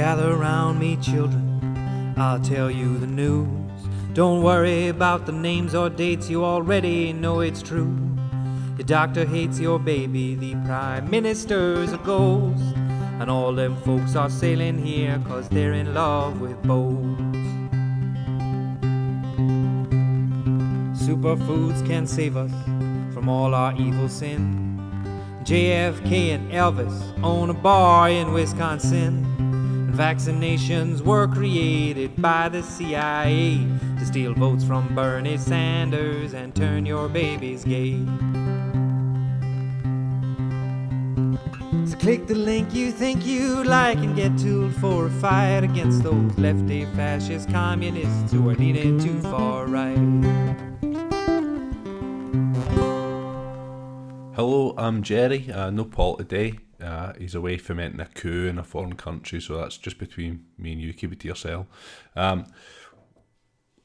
Gather round me, children, I'll tell you the news. Don't worry about the names or dates, you already know it's true. Your doctor hates your baby, the prime minister's a ghost, and all them folks are sailing here 'cause they're in love with boats. Superfoods can save us from all our evil sin. JFK and Elvis own a bar in Wisconsin. And vaccinations were created by the CIA to steal votes from Bernie Sanders and turn your babies gay. So click the link you think you like and get tooled for a fight against those lefty fascist communists who are leaning too far right. Hello, I'm Jerry. No Paul today. He's away fomenting a coup in a foreign country, so that's just between me and you. Keep it to yourself.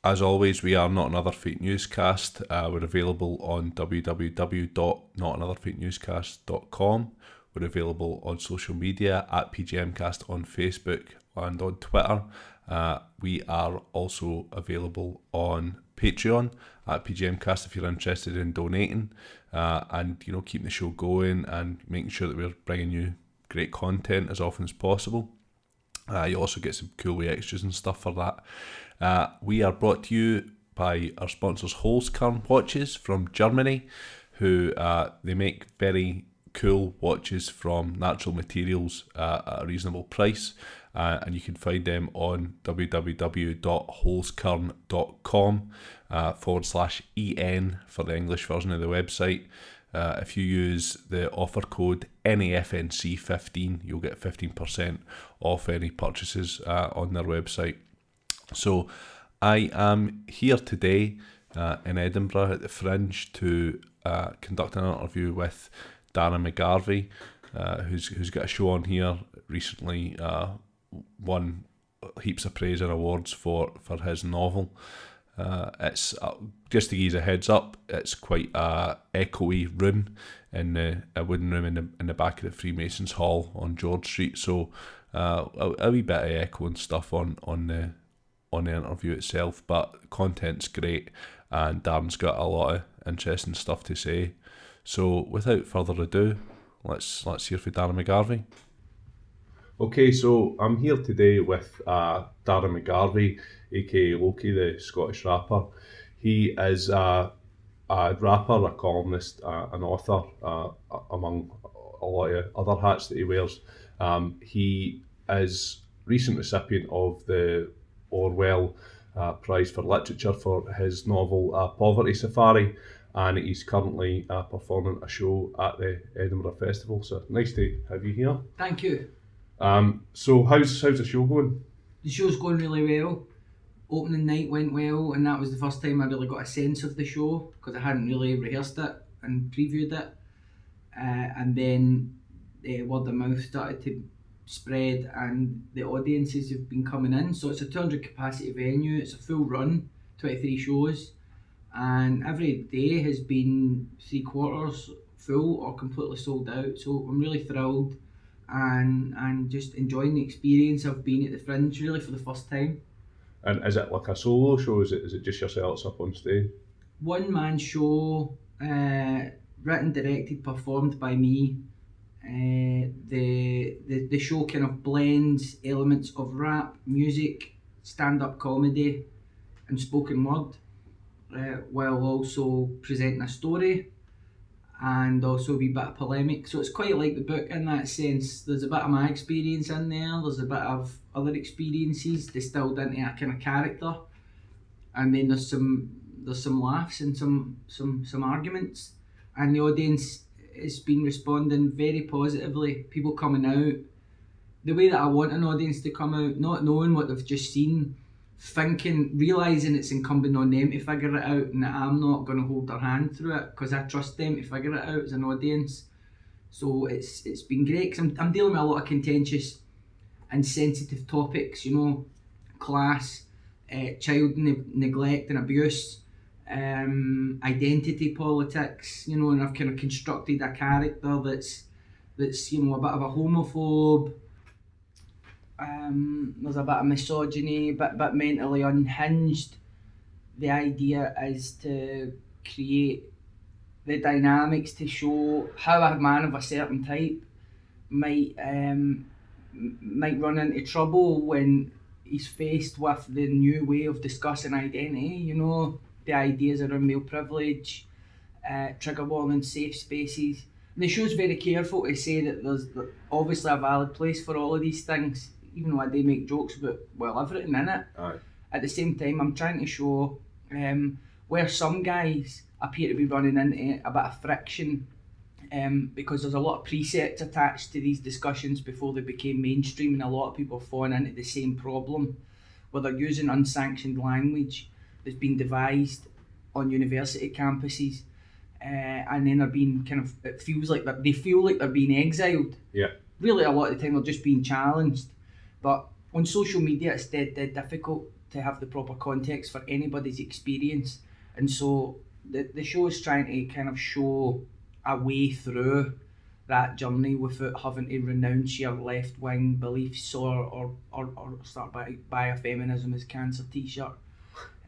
As always, we are Not Another Fake Newscast. We're available on www.notanotherfakenewscast.com. We're available on social media at PGMcast on Facebook and on Twitter. We are also available on Patreon at PGMcast if you're interested in donating, and keeping the show going and making sure that we're bringing you great content as often as possible. You also get some cool wee extras and stuff for that. We are brought to you by our sponsors Holzkern watches from Germany, who they make very cool watches from natural materials at a reasonable price, and you can find them on www.holzkern.com/EN for the English version of the website. If you use the offer code NAFNC15, you'll get 15% off any purchases on their website. So I am here today in Edinburgh at the Fringe to conduct an interview with Darren McGarvey, who's got a show on here recently, won heaps of praise and awards for his novel. It's just to give you a heads up, it's quite a echoey room in a wooden room in the back of the Freemasons Hall on George Street, so a wee bit of echo and stuff on the interview itself, but content's great and Darren's got a lot of interesting stuff to say. So without further ado, let's hear from Darren McGarvey. Okay, so I'm here today with Darren McGarvey, aka Loki, the Scottish rapper. He is a rapper, a columnist, an author, among a lot of other hats that he wears. He is recent recipient of the Orwell Prize for Literature for his novel Poverty Safari, and he's currently performing a show at the Edinburgh Festival. So nice to have you here. Thank you. So how's the show going? The show's going really well. Opening night went well, and that was the first time I really got a sense of the show because I hadn't really rehearsed it and previewed it. And then word of mouth started to spread, and the audiences have been coming in. So it's a 200 capacity venue. It's a full run, 23 shows. And every day has been 3/4 full or completely sold out, so I'm really thrilled and just enjoying the experience of being at the Fringe really for the first time. And is it like a solo show? Is it just yourselves up on stage? One man show, written, directed, performed by me. The show kind of blends elements of rap, music, stand-up comedy and spoken word, while also presenting a story and also a wee bit of polemic. So it's quite like the book in that sense. There's a bit of my experience in there, there's a bit of other experiences distilled into a kind of character, and then there's some laughs and some arguments, and the audience has been responding very positively. People coming out the way that I want an audience to come out, not knowing what they've just seen, realising it's incumbent on them to figure it out, and that I'm not going to hold their hand through it because I trust them to figure it out as an audience. So it's been great because I'm dealing with a lot of contentious and sensitive topics, class, child neglect and abuse, identity politics, and I've kind of constructed a character that's a bit of a homophobe. There's a bit of misogyny, a bit mentally unhinged. The idea is to create the dynamics to show how a man of a certain type might run into trouble when he's faced with the new way of discussing identity. You know, the ideas around male privilege, trigger warning, safe spaces. And the show's very careful to say that there's obviously a valid place for all of these things, even though they make jokes about, well, everything in it. Aye. At the same time, I'm trying to show where some guys appear to be running into a bit of friction, because there's a lot of precepts attached to these discussions before they became mainstream, and a lot of people are falling into the same problem where they're using unsanctioned language that's been devised on university campuses, and then they're being it feels like they feel like they're being exiled. Yeah. Really, a lot of the time they're just being challenged. But on social media, it's dead difficult to have the proper context for anybody's experience, and so the show is trying to kind of show a way through that journey without having to renounce your left-wing beliefs or start buy a feminism is cancer t-shirt.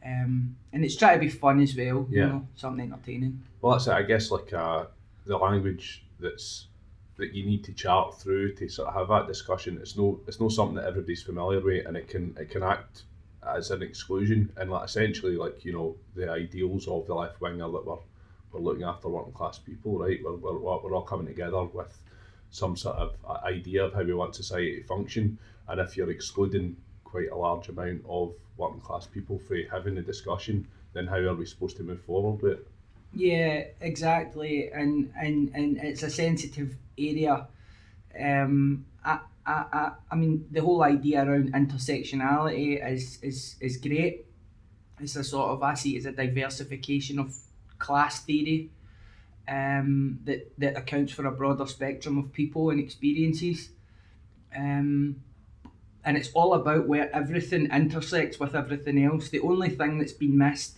And it's trying to be fun as well, Yeah. you know, something entertaining. Well, that's it. I guess the language that you need to chart through to sort of have that discussion. It's no something that everybody's familiar with, and it can act as an exclusion, and essentially the ideals of the left wing are that we're looking after working class people, right? We're all coming together with some sort of idea of how we want society to function, and if you're excluding quite a large amount of working class people for having the discussion, then how are we supposed to move forward with it? Yeah, exactly, and it's a sensitive area. I mean, the whole idea around intersectionality is great. It's a sort of, I see it as a diversification of class theory, that accounts for a broader spectrum of people and experiences. And it's all about where everything intersects with everything else. The only thing that's been missed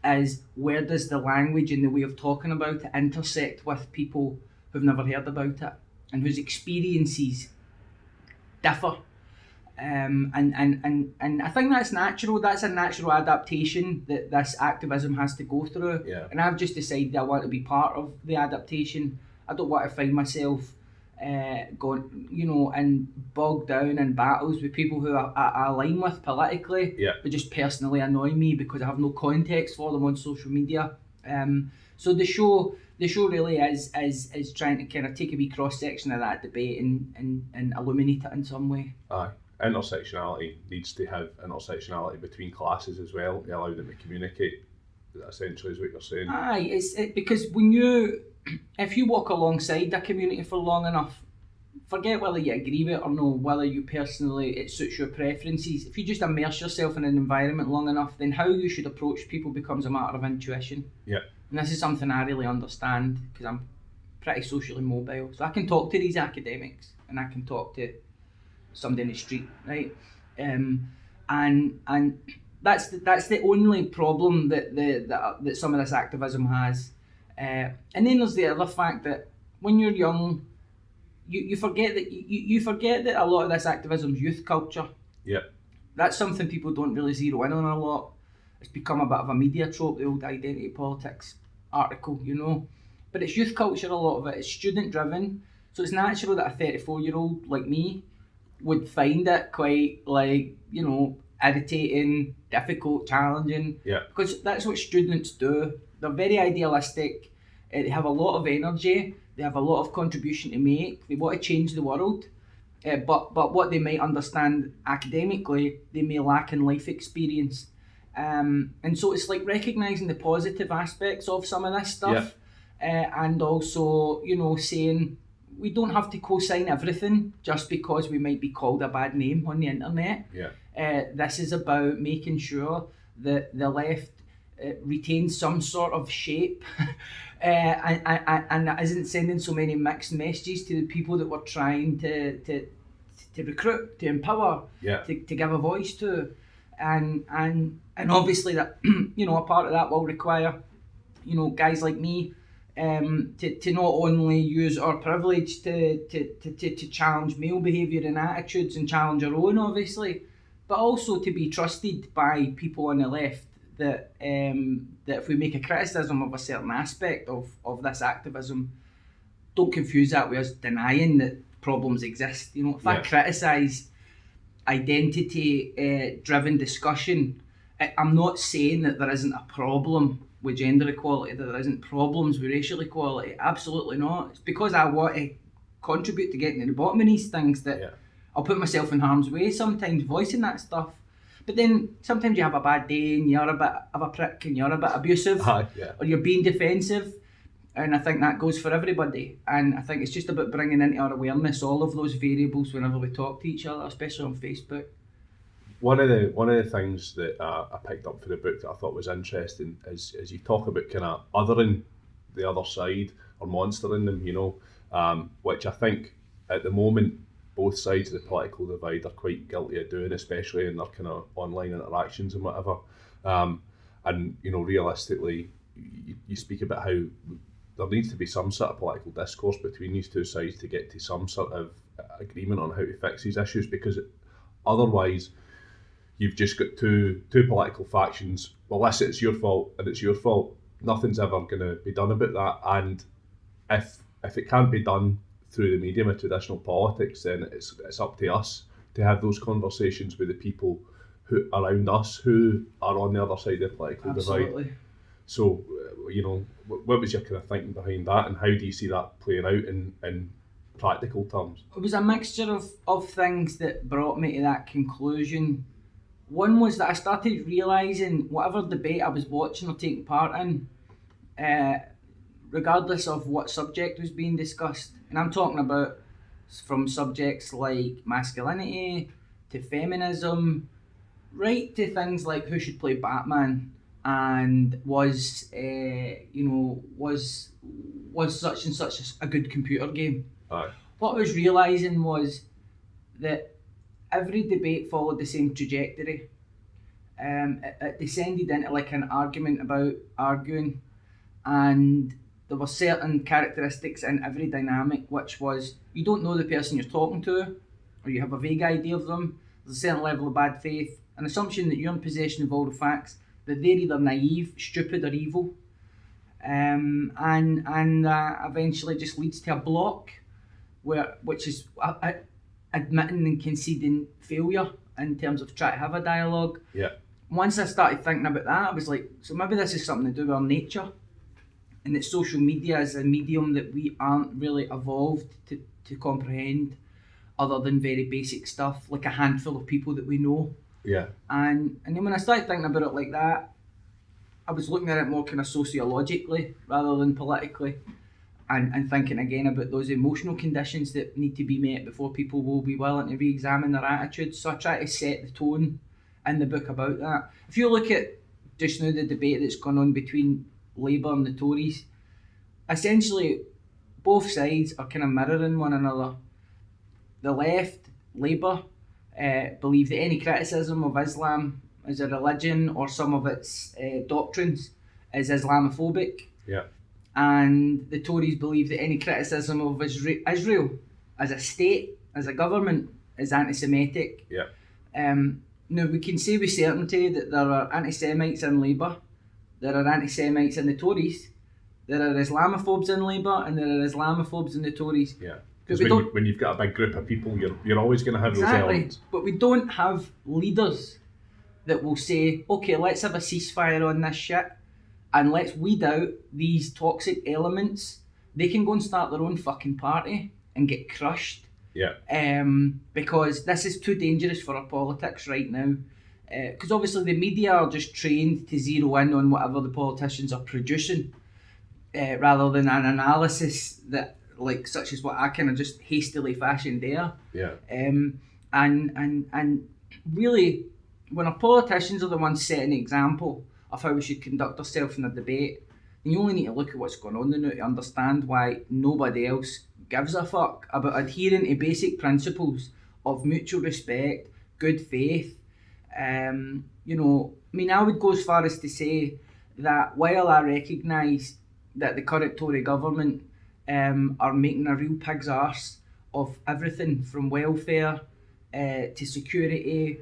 is where does the language and the way of talking about it intersect with people who've never heard about it and whose experiences differ. And I think that's natural. That's a natural adaptation that this activism has to go through. Yeah. And I've just decided I want to be part of the adaptation. I don't want to find myself going, and bogged down in battles with people who I align with politically, Yeah. but just personally annoy me because I have no context for them on social media. So the show really is trying to kind of take a wee cross section of that debate and illuminate it in some way. Aye. Intersectionality needs to have intersectionality between classes as well to allow them to communicate. That essentially is what you're saying. Aye, because if you walk alongside a community for long enough, forget whether you agree with it or no, whether you personally, it suits your preferences. If you just immerse yourself in an environment long enough, then how you should approach people becomes a matter of intuition. Yeah. And this is something I really understand because I'm pretty socially mobile. So I can talk to these academics and I can talk to somebody in the street, right? And that's the only problem that some of this activism has. And then there's the other fact that when you're young, you forget that a lot of this activism is youth culture. Yeah. That's something people don't really zero in on a lot. It's become a bit of a media trope, the old identity politics article, But it's youth culture, a lot of it. It's student driven. So it's natural that a 34-year-old like me would find it quite irritating, difficult, challenging. Yeah. Because that's what students do. They're very idealistic. They have a lot of energy. They have a lot of contribution to make. They want to change the world. But what they might understand academically, they may lack in life experience. And so it's like recognising the positive aspects of some of this stuff. And also, saying we don't have to co-sign everything just because we might be called a bad name on the internet. Yeah. This is about making sure that the left retains some sort of shape and isn't sending so many mixed messages to the people that we're trying to recruit, to empower, Yeah. to give a voice to. And obviously that, a part of that will require, guys like me to not only use our privilege to challenge male behaviour and attitudes and challenge our own, obviously, but also to be trusted by people on the left that if we make a criticism of a certain aspect of this activism, don't confuse that with us denying that problems exist. You know, if I criticise identity driven discussion, I'm not saying that there isn't a problem with gender equality, that there isn't problems with racial equality. Absolutely not. It's because I want to contribute to getting to the bottom of these things that I'll put myself in harm's way sometimes voicing that stuff. But then sometimes you have a bad day and you're a bit of a prick and you're a bit abusive or you're being defensive, and I think that goes for everybody. And I think it's just about bringing into our awareness all of those variables whenever we talk to each other, especially on Facebook. One of the things that I picked up for the book that I thought was interesting is you talk about kind of othering the other side or monstering them, you know, which I think at the moment both sides of the political divide are quite guilty of doing, especially in their kind of online interactions and whatever. And you know, realistically, you speak about how there needs to be some sort of political discourse between these two sides to get to some sort of agreement on how to fix these issues, because otherwise you've just got two political factions. Well, this it's your fault and it's your fault. Nothing's ever going to be done about that. And if it can't be done through the medium of traditional politics, then it's up to us to have those conversations with the people who around us who are on the other side of the political divide. So, you know, what was your kind of thinking behind that, and how do you see that playing out in practical terms? It was a mixture of things that brought me to that conclusion. One was that I started realising whatever debate I was watching or taking part in, regardless of what subject was being discussed, and I'm talking about from subjects like masculinity to feminism, right to things like who should play Batman and was such and such a good computer game. Aye. What I was realising was that every debate followed the same trajectory. It descended into like an argument about arguing, and there were certain characteristics in every dynamic, which was you don't know the person you're talking to, or you have a vague idea of them. There's a certain level of bad faith, an assumption that you're in possession of all the facts, that they're either naive, stupid, or evil, and eventually just leads to a block, which is admitting and conceding failure in terms of trying to have a dialogue. Yeah. Once I started thinking about that, I was like, so maybe this is something to do with our nature, and that social media is a medium that we aren't really evolved to comprehend, other than very basic stuff, like a handful of people that we know. Yeah. And then when I started thinking about it like that, I was looking at it more kind of sociologically rather than politically, and thinking again about those emotional conditions that need to be met before people will be willing to re-examine their attitudes. So I try to set the tone in the book about that. If you look at just now the debate that's gone on between Labour and the Tories, essentially both sides are kind of mirroring one another. The left, Labour, believe that any criticism of Islam as a religion or some of its doctrines is Islamophobic. Yeah. And the Tories believe that any criticism of Israel as a state, as a government, is anti-Semitic. Yeah. Now we can say with certainty that there are anti-Semites in Labour, there are anti-Semites in the Tories, there are Islamophobes in Labour, and there are Islamophobes in the Tories. Yeah. Because when you've got a big group of people, you're always going to have those elements. But we don't have leaders that will say, okay, let's have a ceasefire on this shit and let's weed out these toxic elements. They can go and start their own fucking party and get crushed. Yeah. Because this is too dangerous for our politics right now. Because obviously the media are just trained to zero in on whatever the politicians are producing, rather than an analysis that, like, such as what I kind of just hastily fashioned there. Yeah. And really, when our politicians are the ones setting the example of how we should conduct ourselves in a debate, then you only need to look at what's going on now to understand why nobody else gives a fuck about adhering to basic principles of mutual respect, good faith. I would go as far as to say that while I recognise that the current Tory government are making a real pig's arse of everything from welfare to security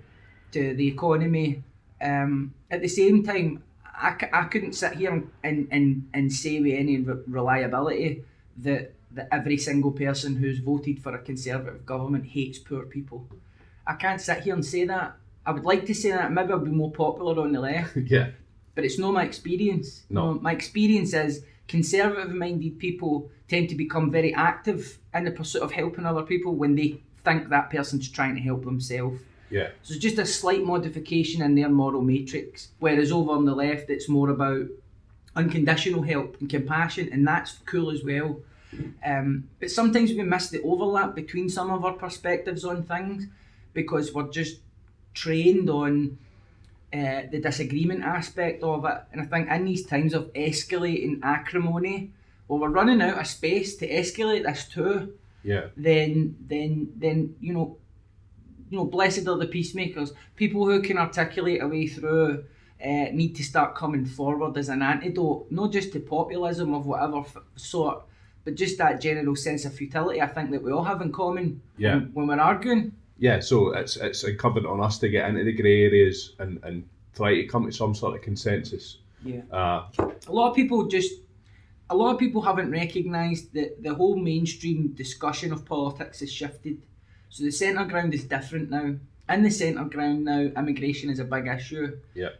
to the economy. At the same time, I couldn't sit here and say with any reliability that every single person who's voted for a Conservative government hates poor people. I can't sit here and say that. I would like to say that. Maybe I'll be more popular on the left. Yeah. But it's not my experience. No. My experience is Conservative-minded people tend to become very active in the pursuit of helping other people when they think that person's trying to help themselves. Yeah. So it's just a slight modification in their moral matrix. Whereas over on the left, it's more about unconditional help and compassion, and that's cool as well. But sometimes we miss the overlap between some of our perspectives on things because we're just trained on the disagreement aspect of it. And I think in these times of escalating acrimony, well, we're running out of space to escalate this too. Yeah. Then you know, blessed are the peacemakers. People who can articulate a way through need to start coming forward as an antidote, not just to populism of whatever sort, but just that general sense of futility I think that we all have in common when we're arguing. Yeah, so it's incumbent on us to get into the grey areas and try to come to some sort of consensus. Yeah. A lot of people haven't recognised that the whole mainstream discussion of politics has shifted. So the centre ground is different now. In the centre ground now, immigration is a big issue. Yeah.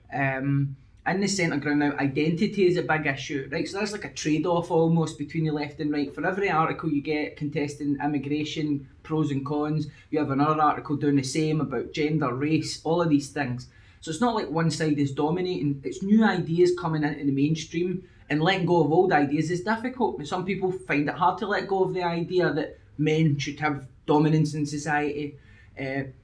In the centre ground now, identity is a big issue, right? So that's like a trade-off almost between the left and right. For every article you get contesting immigration, pros and cons, you have another article doing the same about gender, race, all of these things. So it's not like one side is dominating. It's new ideas coming into the mainstream, and letting go of old ideas is difficult. And some people find it hard to let go of the idea that men should have dominance in society.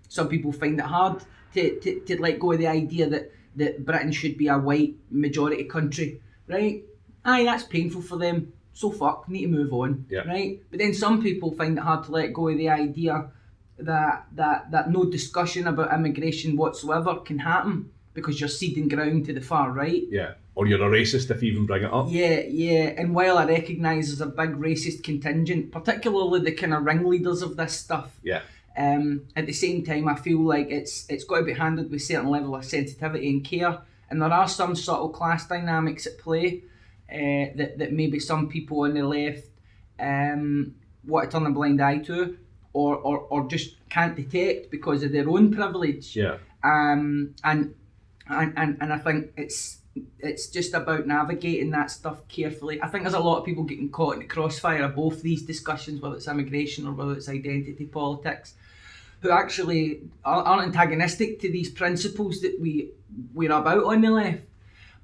Some people find it hard to let go of the idea that Britain should be a white majority country, right? Aye, that's painful for them. So need to move on, right? But then some people find it hard to let go of the idea that no discussion about immigration whatsoever can happen because you're ceding ground to the far right. Yeah, or you're a racist if you even bring it up. Yeah. And while I recognise there's a big racist contingent, particularly the kind of ringleaders of this stuff, at the same time, I feel like it's got to be handled with a certain level of sensitivity and care. And there are some subtle class dynamics at play that maybe some people on the left want to turn a blind eye to, or just can't detect because of their own privilege. Yeah. And I think it's just about navigating that stuff carefully. I think there's a lot of people getting caught in the crossfire of both these discussions, whether it's immigration or whether it's identity politics, who actually aren't antagonistic to these principles that we're about on the left,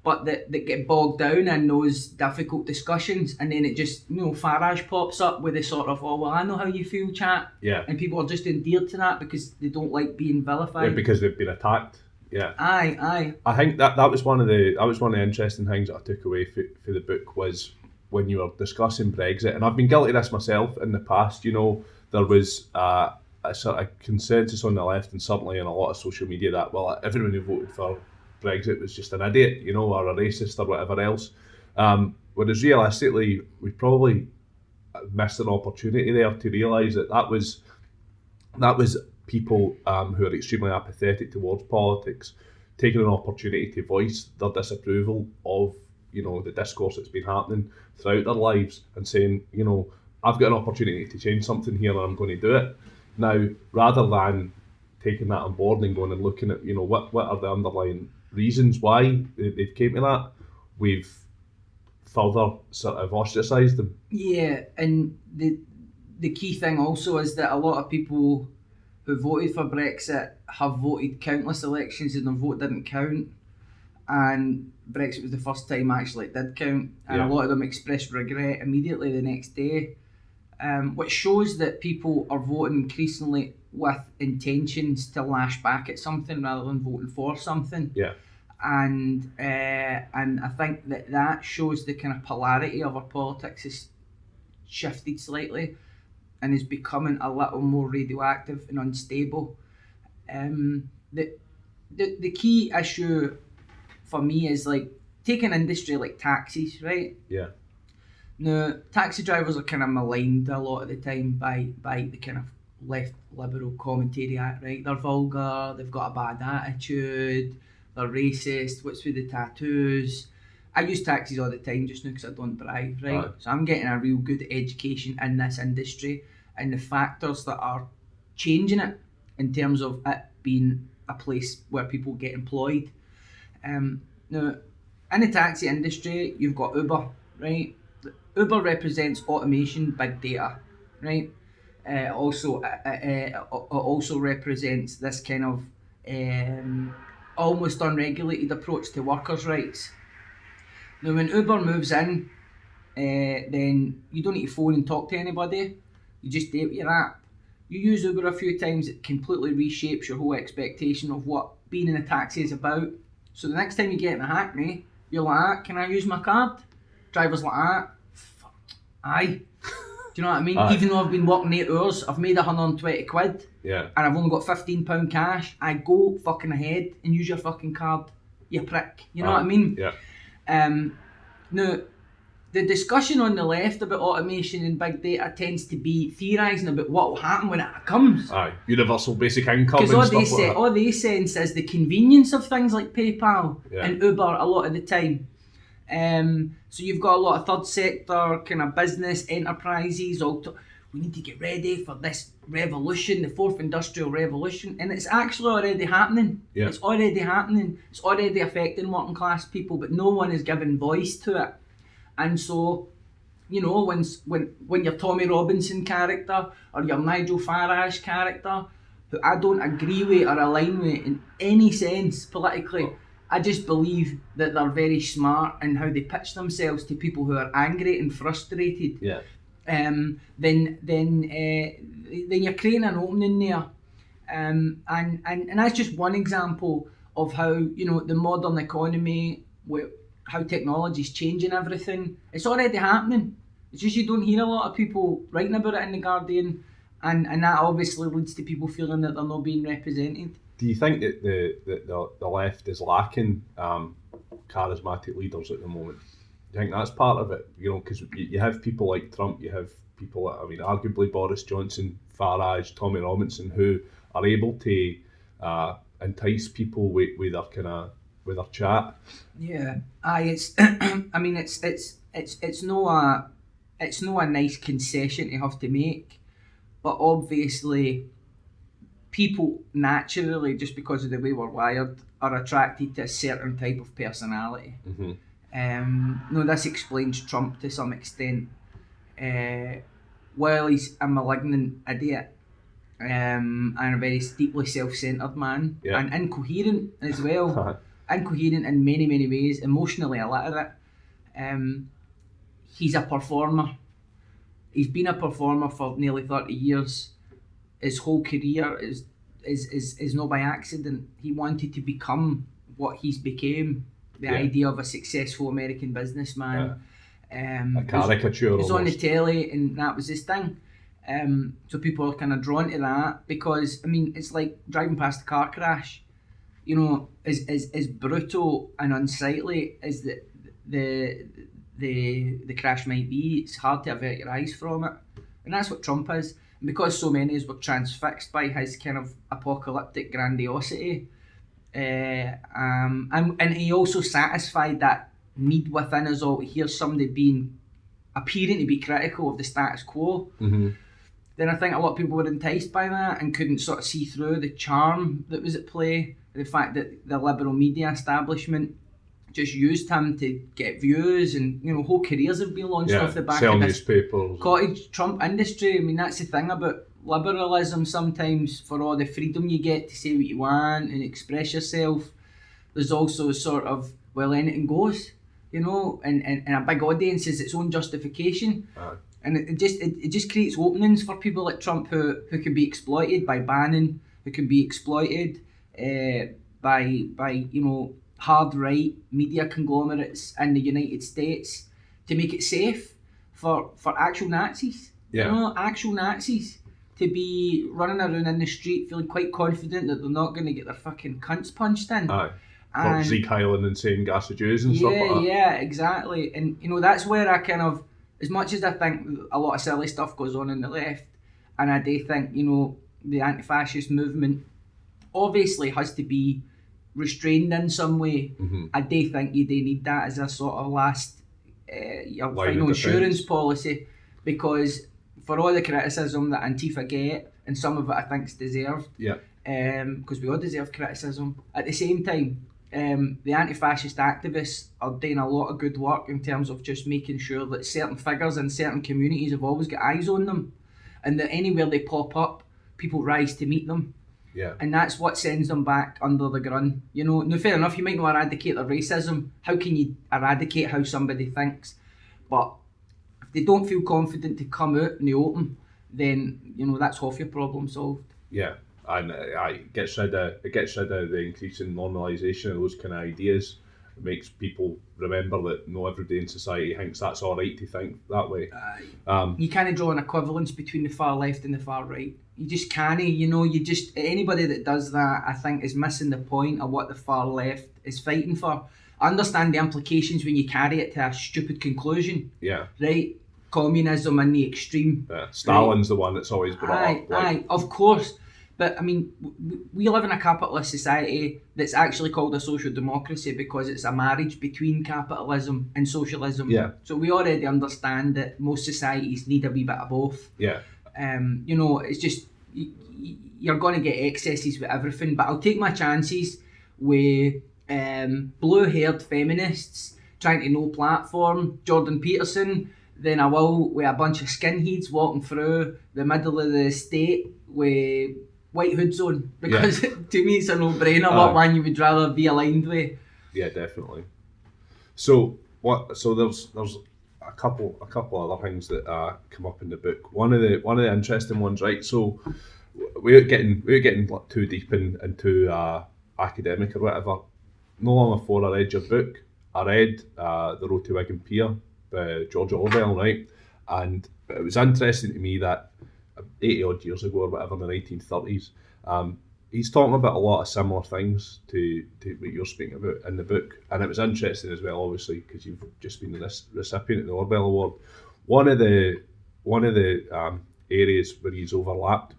but that get bogged down in those difficult discussions, and then it just, Farage pops up with a sort of, oh, well, I know how you feel chat. Yeah. And people are just endeared to that because they don't like being vilified. Yeah, because they've been attacked. Yeah. Aye. I think that was one of the interesting things that I took away for the book was when you were discussing Brexit, and I've been guilty of this myself in the past. There was a sort of consensus on the left, and certainly in a lot of social media, that everyone who voted for Brexit was just an idiot, or a racist or whatever else. Whereas realistically, we probably missed an opportunity there to realise that was people who are extremely apathetic towards politics taking an opportunity to voice their disapproval of the discourse that's been happening throughout their lives, and saying, I've got an opportunity to change something here and I'm going to do it. Now, rather than taking that on board and going and looking at what are the underlying reasons why they've came to that, we've further sort of ostracised them. Yeah, and the key thing also is that a lot of people who voted for Brexit have voted countless elections and their vote didn't count, and Brexit was the first time actually it did count, and a lot of them expressed regret immediately the next day, which shows that people are voting increasingly with intentions to lash back at something rather than voting for something. Yeah. And I think that shows the kind of polarity of our politics has shifted slightly and is becoming a little more radioactive and unstable. The key issue for me is, like, take an industry like taxis, right? Yeah. Now, taxi drivers are kind of maligned a lot of the time by the kind of left liberal commentary, right? They're vulgar, they've got a bad attitude, they're racist, what's with the tattoos? I use taxis all the time just now because I don't drive, right? Aye. So I'm getting a real good education in this industry and the factors that are changing it in terms of it being a place where people get employed. Now, in the taxi industry, you've got Uber, right? Uber represents automation, big data, right? Also represents this kind of almost unregulated approach to workers' rights. Now, when Uber moves in, then you don't need to phone and talk to anybody. You just do it with your app. You use Uber a few times, it completely reshapes your whole expectation of what being in a taxi is about. So the next time you get in a hackney, you're like, can I use my card? Driver's like, aye. Do you know what I mean? Aye. Even though I've been working 8 hours, I've made 120 quid, Yeah. and I've only got £15 cash, I go fucking ahead and use your fucking card, you prick. You know what I mean? Yeah. Now, the discussion on the left about automation and big data tends to be theorising about what will happen when it comes. Aye. Universal basic income and Because stuff like that. all they sense is the convenience of things like PayPal Yeah. and Uber a lot of the time. So you've got a lot of third sector kind of business enterprises we need to get ready for this revolution, the fourth industrial revolution, and it's actually already happening. Yeah. It's already happening. It's already affecting working class people, but no one is giving voice to it. And so, you know, when your Tommy Robinson character or your Nigel Farage character, who I don't agree with or align with in any sense politically, I just believe that they're very smart in how they pitch themselves to people who are angry and frustrated. Yeah. Then you're creating an opening there, and that's just one example of how, you know, the modern economy, how technology is changing everything. It's already happening. It's just you don't hear a lot of people writing about it in the Guardian, and that obviously leads to people feeling that they're not being represented. Do you think that the left is lacking charismatic leaders at the moment? Do you think that's part of it? You know, because you have people like Trump, you have people like, I mean, arguably Boris Johnson, Farage, Tommy Robinson, who are able to entice people with their chat. Yeah, it's. I mean, it's no a nice concession to have to make, but obviously, people naturally, just because of the way we're wired, are attracted to a certain type of personality. Mm-hmm. No, this explains Trump to some extent. While he's a malignant idiot and a very deeply self-centered man, Yeah. and incoherent as well, incoherent in many, many ways, emotionally illiterate, he's a performer. He's been a performer for nearly 30 years. His whole career is not by accident. He wanted to become what he's became. The idea of a successful American businessman. A caricature. He was on the almost. telly and that was his thing. So people are kind of drawn to that because, I mean, it's like driving past a car crash. You know, as brutal and unsightly as the crash might be, it's hard to avert your eyes from it. And that's what Trump is. And because so many of us were transfixed by his kind of apocalyptic grandiosity, and he also satisfied that need within us all to hear somebody appearing to be critical of the status quo. Mm-hmm. Then I think a lot of people were enticed by that and couldn't sort of see through the charm that was at play, the fact that the liberal media establishment just used him to get views, and, you know, whole careers have been launched off the back sell of this newspapers. cottage Trump industry. I mean, that's the thing about liberalism sometimes. For all the freedom you get to say what you want and express yourself, there's also sort of, well, anything goes, you know, and a big audience is its own justification. And it just creates openings for people like Trump who can be exploited by Bannon, who can be exploited by you know, hard right media conglomerates in the United States to make it safe for actual Nazis. Yeah. You know, actual Nazis to be running around in the street feeling quite confident that they're not going to get their fucking cunts punched in. Aye. For Zeke Highland and saying gas the Jews and stuff like that. Yeah, exactly. And, you know, that's where I kind of, as much as I think a lot of silly stuff goes on the left, and I do think, you know, the anti-fascist movement obviously has to be restrained in some way. I do think you do need that as a sort of last your final insurance policy, because for all the criticism that Antifa get, and some of it I think is deserved, because we all deserve criticism, at the same time the anti-fascist activists are doing a lot of good work in terms of just making sure that certain figures in certain communities have always got eyes on them, and that anywhere they pop up, people rise to meet them. And that's what sends them back under the gun. You know, now fair enough, you might not eradicate their racism. How can you eradicate how somebody thinks? But if they don't feel confident to come out in the open, then, you know, that's half your problem solved. Yeah, and it gets rid of the increasing normalisation of those kind of ideas. It makes people remember that not everybody in society thinks that's all right to think that way. You can't draw an equivalence between the far left and the far right. You just can't, you know, anybody that does that, I think, is missing the point of what the far left is fighting for. I understand the implications when you carry it to a stupid conclusion. Right? Communism in the extreme. Stalin's right? The one that's always been up. Aye, of course. But I mean, we live in a capitalist society that's actually called a social democracy because it's a marriage between capitalism and socialism. So we already understand that most societies need a wee bit of both. You know, it's just, you're going to get excesses with everything, but I'll take my chances with blue-haired feminists trying to no platform Jordan Peterson than I will with a bunch of skinheads walking through the middle of the state with white hoods on, because to me it's a no-brainer what one you would rather be aligned with. Yeah, definitely. So there's a couple other things that come up in the book. One of the interesting ones, right? So we're getting like too deep into academic or whatever. No long before I read your book, I read The Road to Wigan Pier by George Orwell, right? And it was interesting to me that 80 odd years ago or whatever, in the 1930s, he's talking about a lot of similar things to what you're speaking about in the book. And it was interesting as well, obviously, because you've just been the recipient of the Orwell Award. One of the areas where he's overlapped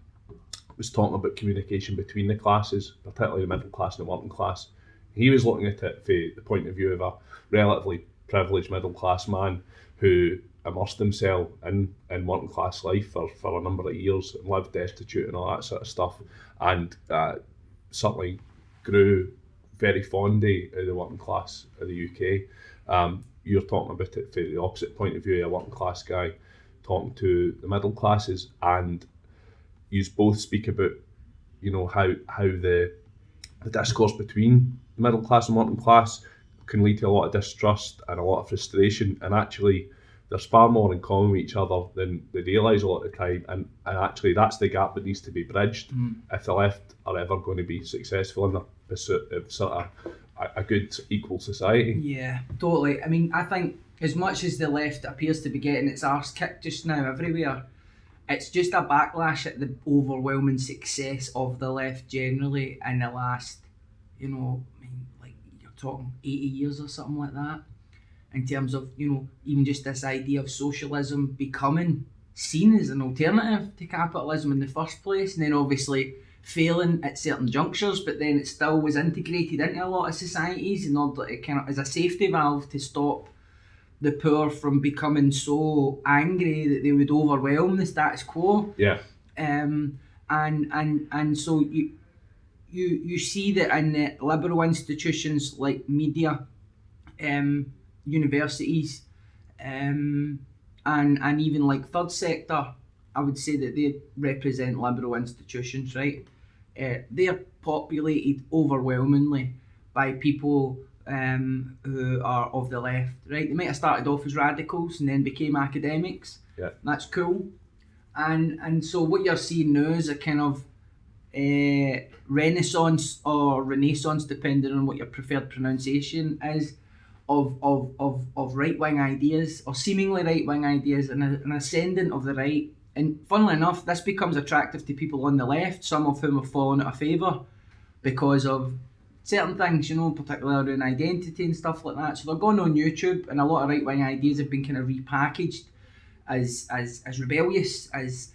was talking about communication between the classes, particularly the middle class and the working class. He was looking at it from the point of view of a relatively privileged middle class man who immersed himself in working class life for a number of years and lived destitute and all that sort of stuff, and certainly grew very fond of the working class of the UK. You're talking about it from the opposite point of view, a working class guy talking to the middle classes, and you both speak about, you know, how the discourse between the middle class and working class can lead to a lot of distrust and a lot of frustration, and actually there's far more in common with each other than they realise a lot of the time, and actually that's the gap that needs to be bridged if the left are ever going to be successful in the pursuit of sort of a good equal society. Yeah, totally. I mean, I think as much as the left appears to be getting its arse kicked just now everywhere, it's just a backlash at the overwhelming success of the left generally in the last, you know, I mean, like you're talking 80 years or something like that, in terms of, you know, even just this idea of socialism becoming seen as an alternative to capitalism in the first place, and then obviously failing at certain junctures, but then it still was integrated into a lot of societies in order to kind of, as a safety valve, to stop the poor from becoming so angry that they would overwhelm the status quo. And so you see that in the liberal institutions like media, universities, and even like third sector, I would say that they represent liberal institutions, right? They are populated overwhelmingly by people who are of the left, right? They might have started off as radicals and then became academics. That's cool. And so what you're seeing now is a kind of renaissance or renaissance, depending on what your preferred pronunciation is, of right-wing ideas, or seemingly right-wing ideas, and an ascendant of the right. And funnily enough, this becomes attractive to people on the left, some of whom have fallen out of favour because of certain things, you know, particularly around identity and stuff like that. So they're going on YouTube, and a lot of right-wing ideas have been kind of repackaged as rebellious, as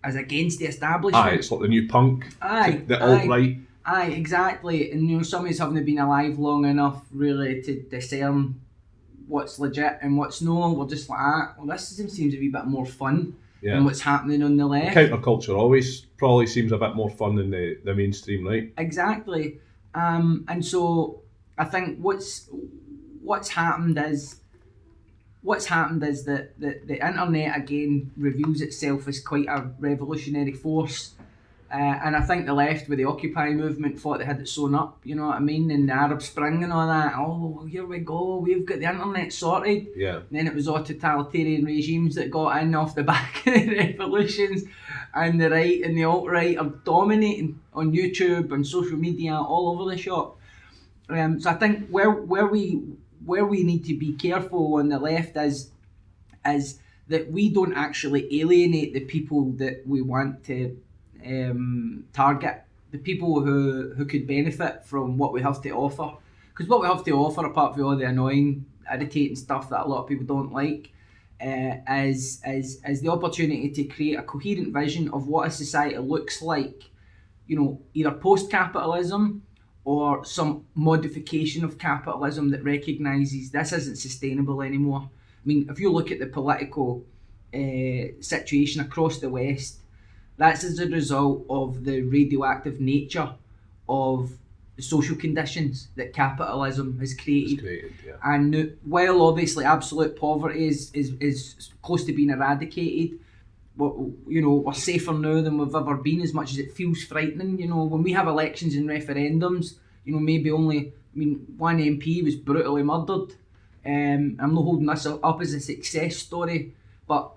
against the establishment. Aye, it's like the new punk, the alt-right. Aye, exactly. And some of us haven't been alive long enough really to discern what's legit and what's no. We're just like, this seems to be a bit more fun than what's happening on the left. Counterculture always probably seems a bit more fun than the mainstream, right? Exactly. And so I think what's happened is that the internet again reveals itself as quite a revolutionary force. And I think the left with the Occupy movement thought they had it sewn up, you know what I mean? And the Arab Spring and all that. Oh, here we go, we've got the internet sorted. Yeah. And then it was all totalitarian regimes that got in off the back of the revolutions. And the right and the alt-right are dominating on YouTube and social media all over the shop. So I think where we need to be careful on the left is that we don't actually alienate the people that we want to target, the people who could benefit from what we have to offer. Because what we have to offer, apart from all the annoying, irritating stuff that a lot of people don't like, is the opportunity to create a coherent vision of what a society looks like, either post-capitalism or some modification of capitalism that recognises this isn't sustainable anymore. I mean, if you look at the political situation across the West, that's as a result of the radioactive nature of the social conditions that capitalism has created. And while obviously absolute poverty is close to being eradicated, we're safer now than we've ever been, as much as it feels frightening. When we have elections and referendums, maybe only, one MP was brutally murdered. I'm not holding this up as a success story, but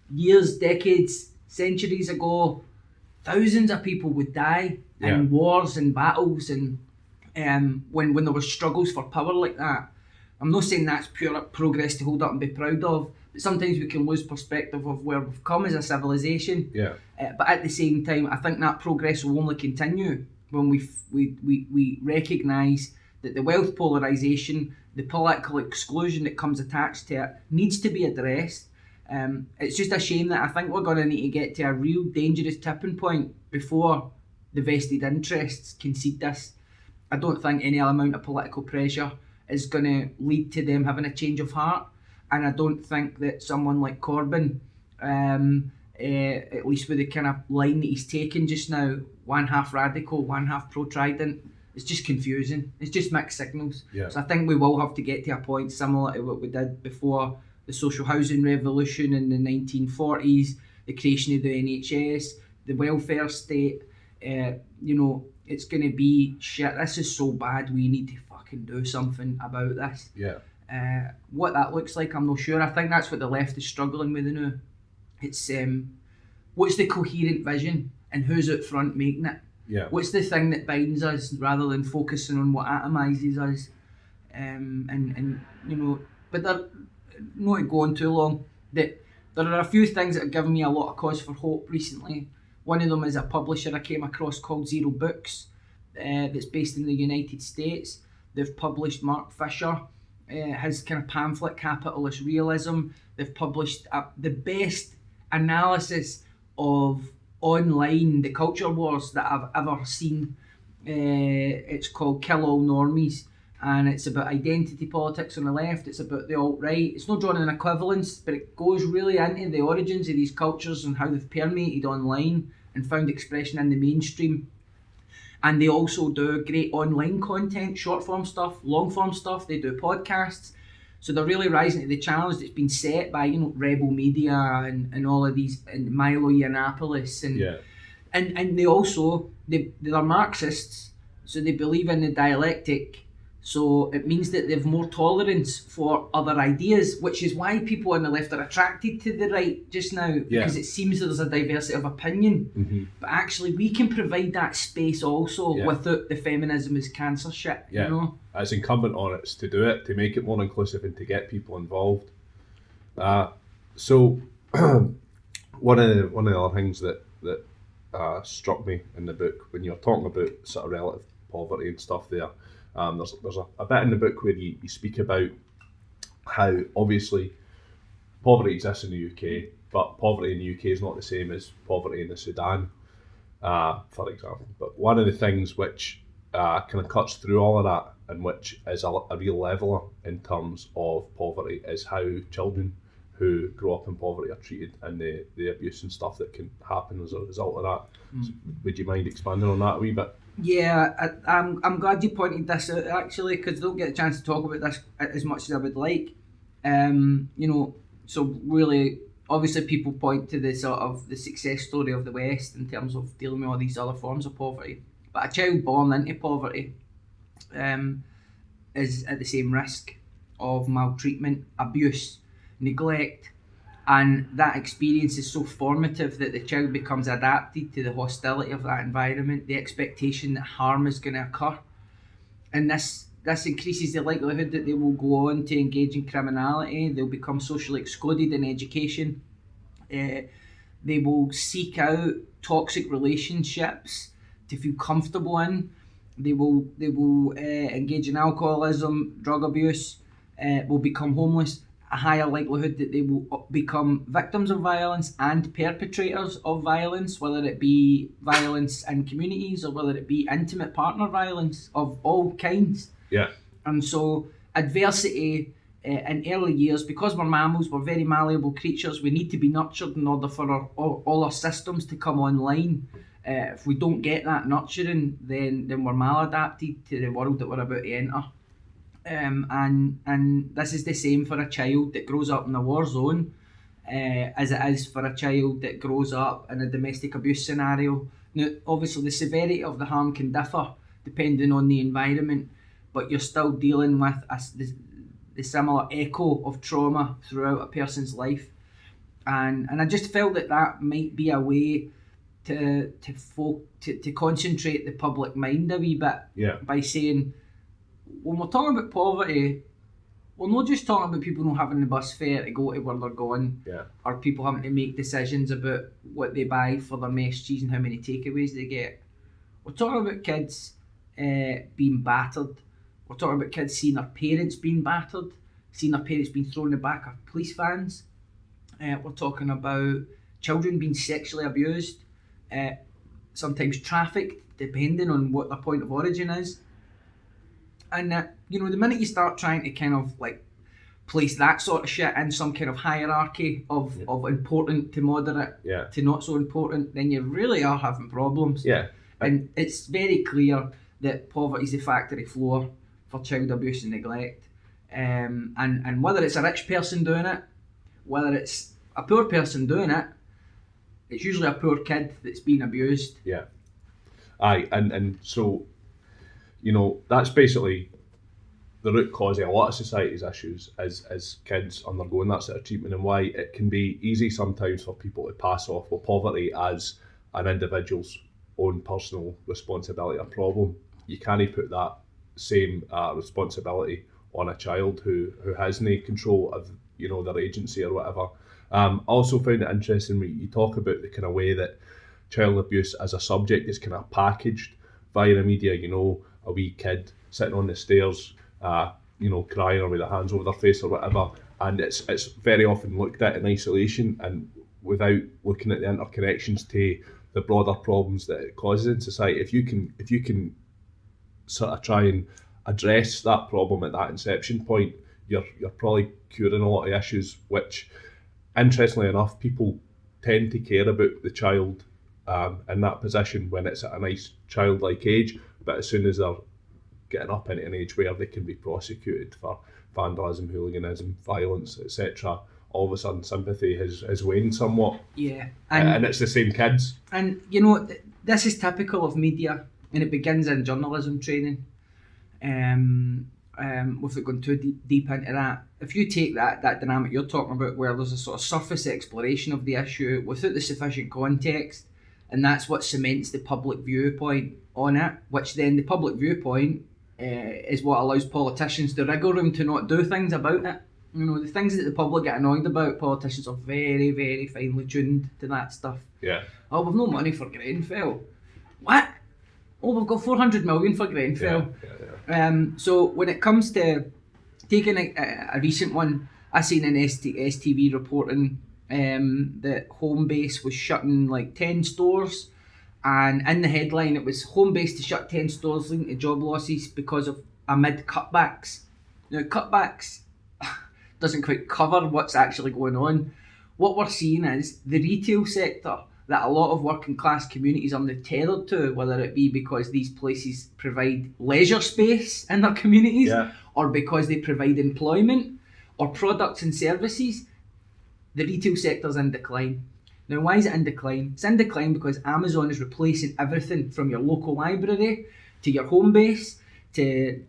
years, decades, centuries ago, thousands of people would die in wars and battles, and when there were struggles for power like that. I'm not saying that's pure progress to hold up and be proud of, but sometimes we can lose perspective of where we've come as a civilization. But at the same time, I think that progress will only continue when we recognise that the wealth polarisation, the political exclusion that comes attached to it, needs to be addressed. It's just a shame that I think we're going to need to get to a real dangerous tipping point before the vested interests concede this. I don't think any amount of political pressure is going to lead to them having a change of heart, and I don't think that someone like Corbyn, at least with the kind of line that he's taken just now, one half radical, one half pro-Trident, it's just confusing. It's just mixed signals. So I think we will have to get to a point similar to what we did before the social housing revolution in the 1940s, the creation of the NHS, the welfare state. It's going to be shit. This is so bad. We need to fucking do something about this. What that looks like, I'm not sure. I think that's what the left is struggling with now. It's what's the coherent vision and who's out front making it? What's the thing that binds us rather than focusing on what atomises us? But not to go on too long, that there are a few things that have given me a lot of cause for hope recently. One of them is a publisher I came across called Zero Books, that's based in the United States. They've published Mark Fisher, his kind of pamphlet Capitalist Realism. They've published the best analysis of online, the culture wars that I've ever seen. It's called Kill All Normies, and it's about identity politics on the left. It's about the alt-right. It's not drawing an equivalence, but it goes really into the origins of these cultures and how they've permeated online and found expression in the mainstream. And they also do great online content, short form stuff, long form stuff. They do podcasts. So they're really rising to the challenge that's been set by, Rebel Media and all of these, and Milo Yiannopoulos. And they also, they're Marxists, so they believe in the dialectic. So it means that they've more tolerance for other ideas, which is why people on the left are attracted to the right just now, because it seems that there's a diversity of opinion. But actually, we can provide that space also without the feminism is cancer shit. It's incumbent on us to do it, to make it more inclusive and to get people involved. So one of the other things that struck me in the book, when you're talking about sort of relative poverty and stuff there, there's a bit in the book where you speak about how obviously poverty exists in the UK, but poverty in the UK is not the same as poverty in the Sudan, for example. But one of the things which kind of cuts through all of that, and which is a real leveller in terms of poverty, is how children who grow up in poverty are treated, and the abuse and stuff that can happen as a result of that. So would you mind expanding on that a wee bit? Yeah, I'm glad you pointed this out, actually, because I don't get a chance to talk about this as much as I would like. So really, obviously people point to the sort of the success story of the West in terms of dealing with all these other forms of poverty. But a child born into poverty is at the same risk of maltreatment, abuse, neglect, and that experience is so formative that the child becomes adapted to the hostility of that environment, the expectation that harm is going to occur, and this increases the likelihood that they will go on to engage in criminality. They'll become socially excluded in education. They will seek out toxic relationships to feel comfortable in. They will engage in alcoholism, drug abuse, will become homeless. A higher likelihood that they will become victims of violence and perpetrators of violence, whether it be violence in communities or whether it be intimate partner violence of all kinds. Yeah. And so adversity in early years, because we're mammals, we're very malleable creatures, we need to be nurtured in order for all our systems to come online. If we don't get that nurturing, then we're maladapted to the world that we're about to enter. And this is the same for a child that grows up in a war zone as it is for a child that grows up in a domestic abuse scenario. Now, obviously the severity of the harm can differ depending on the environment, but you're still dealing with the similar echo of trauma throughout a person's life. And I just felt that might be a way to concentrate the public mind a wee bit by saying, when we're talking about poverty, we're not just talking about people not having the bus fare to go to where they're going, or people having to make decisions about what they buy for their mess cheese and how many takeaways they get. We're talking about kids being battered. We're talking about kids seeing their parents being battered, seeing their parents being thrown in the back of police vans. We're talking about children being sexually abused, sometimes trafficked, depending on what their point of origin is. And the minute you start trying to kind of like place that sort of shit in some kind of hierarchy of important to moderate to not so important, then you really are having problems. And it's very clear that poverty is the factory floor for child abuse and neglect. And whether it's a rich person doing it, whether it's a poor person doing it, it's usually a poor kid that's being abused. Aye, and so, that's basically the root cause of a lot of society's issues is kids undergoing that sort of treatment, and why it can be easy sometimes for people to pass off poverty as an individual's own personal responsibility or problem. You can't put that same responsibility on a child who has no control of their agency or whatever. I also found it interesting when you talk about the kind of way that child abuse as a subject is kind of packaged via the media. A wee kid sitting on the stairs, crying or with their hands over their face or whatever, and it's very often looked at in isolation and without looking at the interconnections to the broader problems that it causes in society. If you can sort of try and address that problem at that inception point, you're probably curing a lot of issues, which, interestingly enough, people tend to care about the child in that position when it's at a nice childlike age, but as soon as they're getting up into an age where they can be prosecuted for vandalism, hooliganism, violence, etc., all of a sudden sympathy has waned somewhat. And it's the same kids. And this is typical of media, and it begins in journalism training. Without going too deep into that, if you take that dynamic you're talking about, where there's a sort of surface exploration of the issue without the sufficient context, and that's what cements the public viewpoint on it, which then the public viewpoint is what allows politicians the wriggle room to not do things about it. The things that the public get annoyed about, politicians are very, very finely tuned to that stuff. Oh, we've no money for Grenfell. What? Oh, we've got 400 million for Grenfell. So when it comes to taking a recent one, I seen an STV reporting that Homebase was shutting like 10 stores, and in the headline it was Homebase to shut 10 stores leading to job losses because of amid cutbacks. Now cutbacks doesn't quite cover what's actually going on. What we're seeing is the retail sector that a lot of working class communities are now tethered to, whether it be because these places provide leisure space in their communities, or because they provide employment or products and services. The retail sector's in decline. Now, why is it in decline? It's in decline because Amazon is replacing everything from your local library to your home base to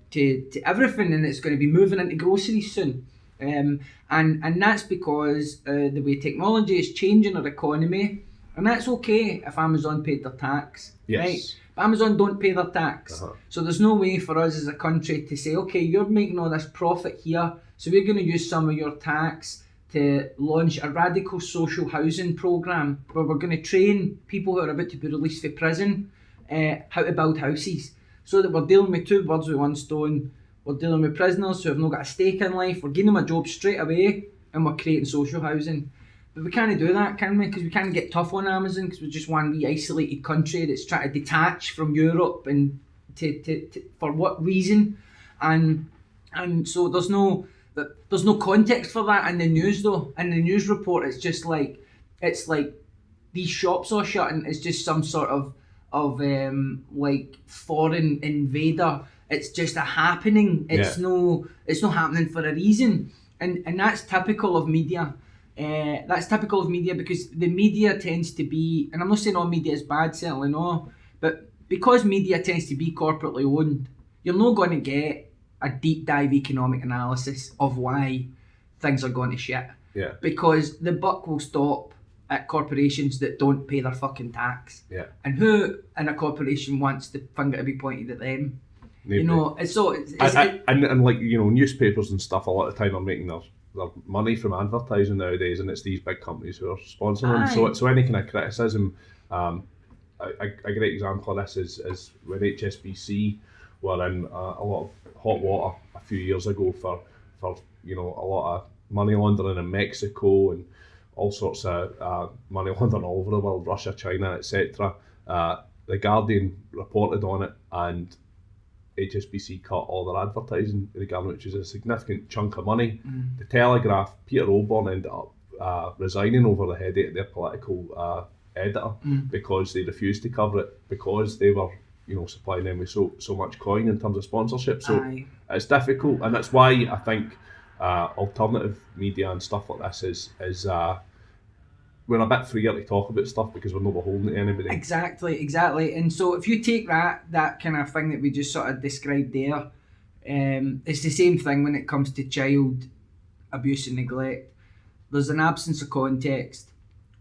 everything, and it's going to be moving into groceries soon. And that's because the way technology is changing our economy, and that's okay if Amazon paid their tax, right? But Amazon don't pay their tax. So there's no way for us as a country to say, okay, you're making all this profit here, so we're going to use some of your tax to launch a radical social housing programme where we're going to train people who are about to be released from prison how to build houses, so that we're dealing with two birds with one stone. We're dealing with prisoners who have not got a stake in life, we're giving them a job straight away, and we're creating social housing. But we can't do that, can we? Because we can't get tough on Amazon, because we're just one wee isolated country that's trying to detach from Europe, and to for what reason? And so there's no context for that in the news though. In the news report, it's just like these shops are shutting. It's just some sort of like foreign invader. It's just a happening. It's not happening for a reason, and that's typical of media. That's typical of media, because the media tends to be, and I'm not saying all media is bad, certainly no, but because media tends to be corporately owned, you're not going to get a deep dive economic analysis of why things are going to shit. Yeah. Because the buck will stop at corporations that don't pay their fucking tax. Yeah. And who in a corporation wants the finger to be pointed at them? Nobody. You know, it's so... And like, you know, newspapers and stuff a lot of the time are making their money from advertising nowadays, and it's these big companies who are sponsoring them. So any kind of criticism, a great example of this is when HSBC were in a lot of hot water a few years ago for you know, a lot of money laundering in Mexico and all sorts of money laundering all over the world, Russia, China, etc. The Guardian reported on it, and HSBC cut all their advertising to the government, which is a significant chunk of money. The Telegraph, Peter Oborne ended up resigning over the headache of their political editor because they refused to cover it, because they were, you know, supplying them with so much coin in terms of sponsorship. So it's difficult, and that's why I think alternative media and stuff like this is we're a bit freer to talk about stuff because we're not beholden to anybody. Exactly. And so if you take that kind of thing that we just sort of described there, it's the same thing when it comes to child abuse and neglect. There's an absence of context.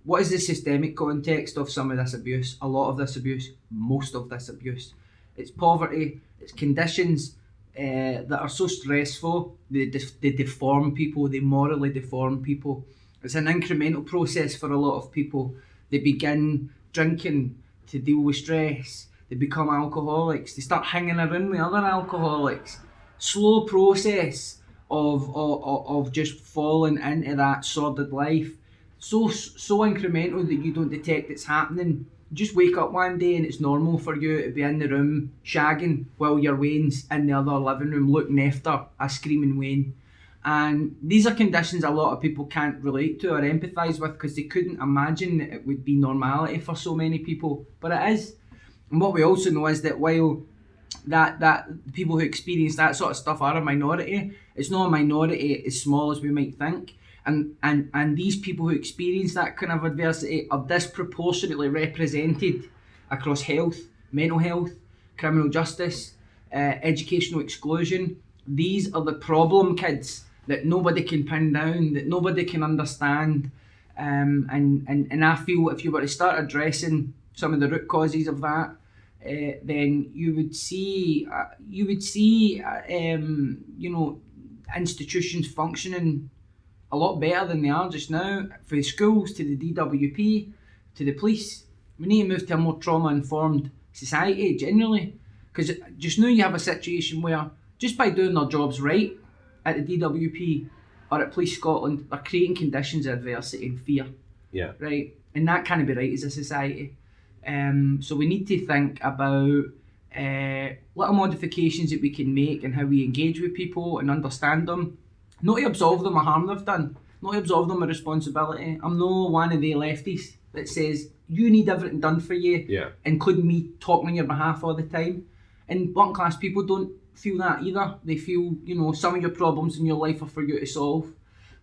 What is the systemic context of some of this abuse? A lot of this abuse, most of this abuse. It's poverty, it's conditions that are so stressful, they deform people, they morally deform people. It's an incremental process for a lot of people. They begin drinking to deal with stress. They become alcoholics. They start hanging around with other alcoholics. Slow process of just falling into that sordid life. So incremental that you don't detect it's happening. You just wake up one day and it's normal for you to be in the room shagging while your Wayne's in the other living room looking after a screaming Wayne. And these are conditions a lot of people can't relate to or empathise with, because they couldn't imagine that it would be normality for so many people, but it is. And what we also know is that while that people who experience that sort of stuff are a minority, it's not a minority as small as we might think. And these people who experience that kind of adversity are disproportionately represented across health, mental health, criminal justice, educational exclusion. These are the problem kids that nobody can pin down, that nobody can understand. And I feel if you were to start addressing some of the root causes of that, then you would see institutions functioning a lot better than they are just now. For the schools, to the DWP, to the police, we need to move to a more trauma-informed society generally. Because just now you have a situation where just by doing their jobs right at the DWP, or at Police Scotland are creating conditions of adversity and fear. Yeah. Right? And that can't be right as a society. So we need to think about little modifications that we can make and how we engage with people and understand them. Not to absolve them of harm they've done, not to absolve them of responsibility. I'm no one of the lefties that says you need everything done for you, including me talking on your behalf all the time. And working class people don't feel that either. They feel, some of your problems in your life are for you to solve.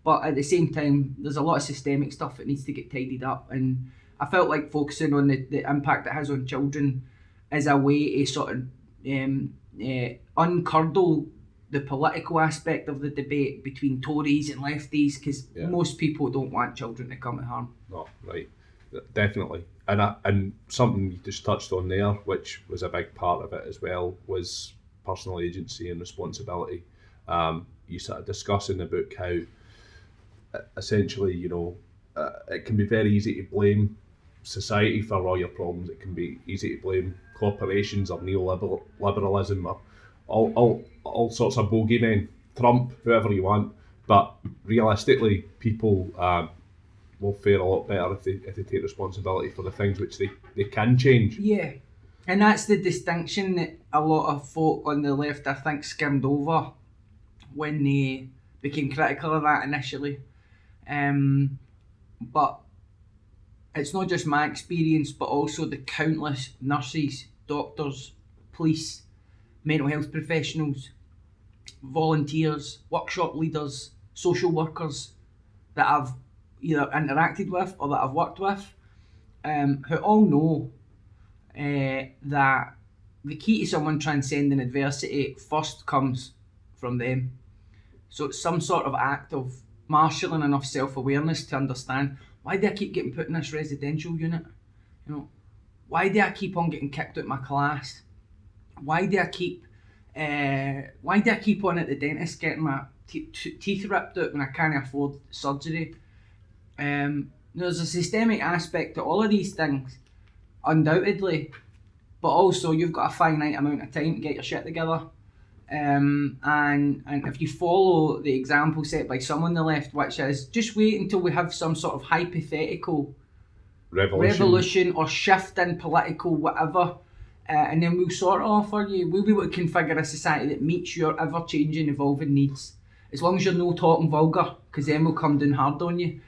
But at the same time, there's a lot of systemic stuff that needs to get tidied up. And I felt like focusing on the impact it has on children is a way to sort of uncurdle the political aspect of the debate between Tories and lefties, because most people don't want children to come to harm. No, right. Definitely. And something you just touched on there, which was a big part of it as well, was personal agency and responsibility. You sort of discuss in the book how essentially, it can be very easy to blame society for all your problems. It can be easy to blame corporations or neoliberalism or all sorts of bogeymen, Trump, whoever you want. But realistically, people will fare a lot better if they take responsibility for the things which they can change. Yeah, and that's the distinction that a lot of folk on the left, I think, skimmed over when they became critical of that initially. But it's not just my experience, but also the countless nurses, doctors, police, mental health professionals, volunteers, workshop leaders, social workers that I've either interacted with or that I've worked with, who all know that the key to someone transcending adversity first comes from them. So it's some sort of act of marshalling enough self-awareness to understand, why do I keep getting put in this residential unit? Why do I keep on getting kicked out of my class? Why do I keep on at the dentist getting my teeth ripped out when I can't afford surgery? There's a systemic aspect to all of these things, undoubtedly, but also you've got a finite amount of time to get your shit together. And if you follow the example set by some on the left, which is just wait until we have some sort of hypothetical revolution or shift in political whatever, and then we'll sort it off for you. We'll be able to configure a society that meets your ever-changing, evolving needs, as long as you're no talking vulgar, because then we'll come down hard on you.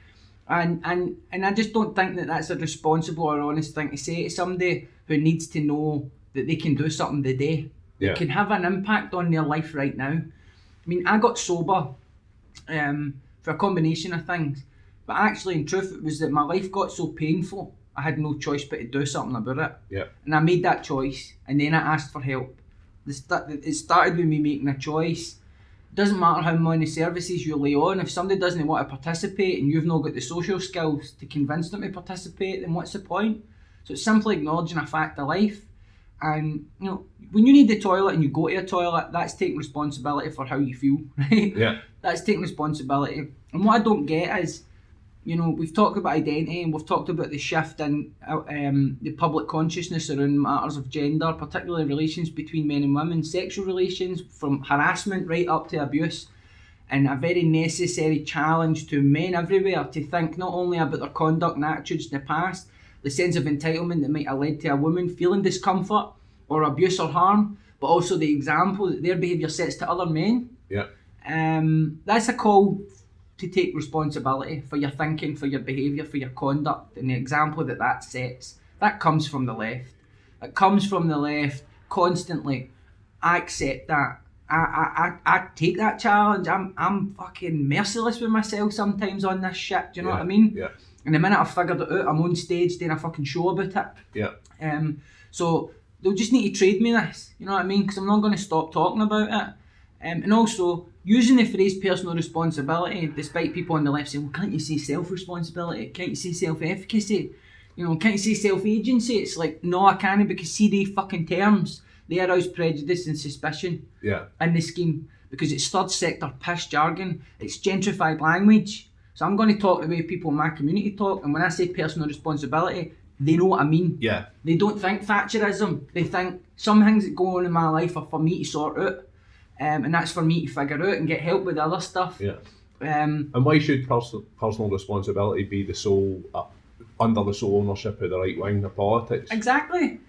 And I just don't think that that's a responsible or honest thing to say to somebody who needs to know that they can do something today. It can have an impact on their life right now. I mean, I got sober for a combination of things, but actually in truth it was that my life got so painful I had no choice but to do something about it. And I made that choice, and then I asked for help. It started with me making a choice. It doesn't matter how many services you lay on, if somebody doesn't want to participate and you've not got the social skills to convince them to participate, then what's the point? So it's simply acknowledging a fact of life. And when you need the toilet and you go to a toilet, that's taking responsibility for how you feel, right? That's taking responsibility. And what I don't get is, we've talked about identity and we've talked about the shift in the public consciousness around matters of gender, particularly relations between men and women, sexual relations, from harassment right up to abuse, and a very necessary challenge to men everywhere to think not only about their conduct and attitudes in the past, the sense of entitlement that might have led to a woman feeling discomfort or abuse or harm, but also the example that their behaviour sets to other men. That's a call to take responsibility for your thinking, for your behaviour, for your conduct, and the example that sets. That comes from the left. It comes from the left constantly. I accept that. I take that challenge. I'm fucking merciless with myself sometimes on this shit. Do you know what I mean? And the minute I've figured it out, I'm on stage doing a fucking show about it. So they'll just need to trade me this, you know what I mean? Because I'm not going to stop talking about it. And also, using the phrase personal responsibility, despite people on the left saying, well, can't you say self-responsibility? Can't you say self-efficacy? Can't you say self-agency? It's like, no, I can't, because see they fucking terms, they arouse prejudice and suspicion in the scheme, because it's third sector piss jargon, it's gentrified language. So I'm going to talk the way people in my community talk, and when I say personal responsibility, they know what I mean. They don't think Thatcherism. They think some things that go on in my life are for me to sort out, and that's for me to figure out and get help with other stuff. And why should personal responsibility be the sole under the sole ownership of the right wing of politics? Exactly,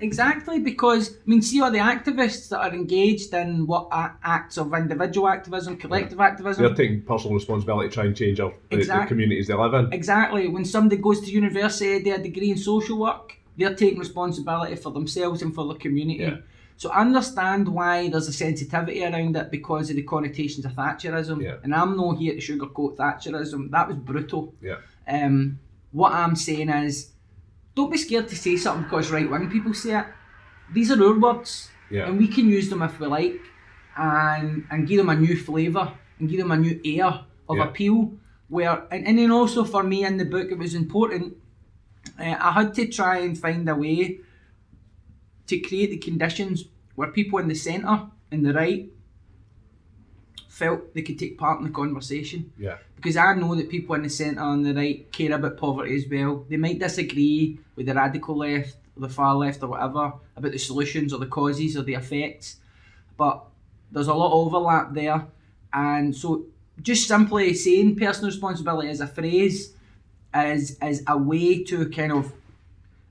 because, see all the activists that are engaged in what acts of individual activism, collective activism. They're taking personal responsibility to try and change the communities they live in. Exactly. When somebody goes to university, they have a degree in social work, they're taking responsibility for themselves and for the community. Yeah. So I understand why there's a sensitivity around it because of the connotations of Thatcherism. Yeah. And I'm not here to sugarcoat Thatcherism. That was brutal. Yeah. What I'm saying is, don't be scared to say something because right-wing people say it. These are our words, and we can use them if we like, and give them a new flavour, and give them a new air of appeal. And then also for me in the book, it was important, I had to try and find a way to create the conditions where people in the centre and the right felt they could take part in the conversation. Yeah. Because I know that people in the centre and the right care about poverty as well. They might disagree with the radical left, or the far left, or whatever, about the solutions or the causes or the effects, but there's a lot of overlap there. And so just simply saying personal responsibility as a phrase is a way to kind of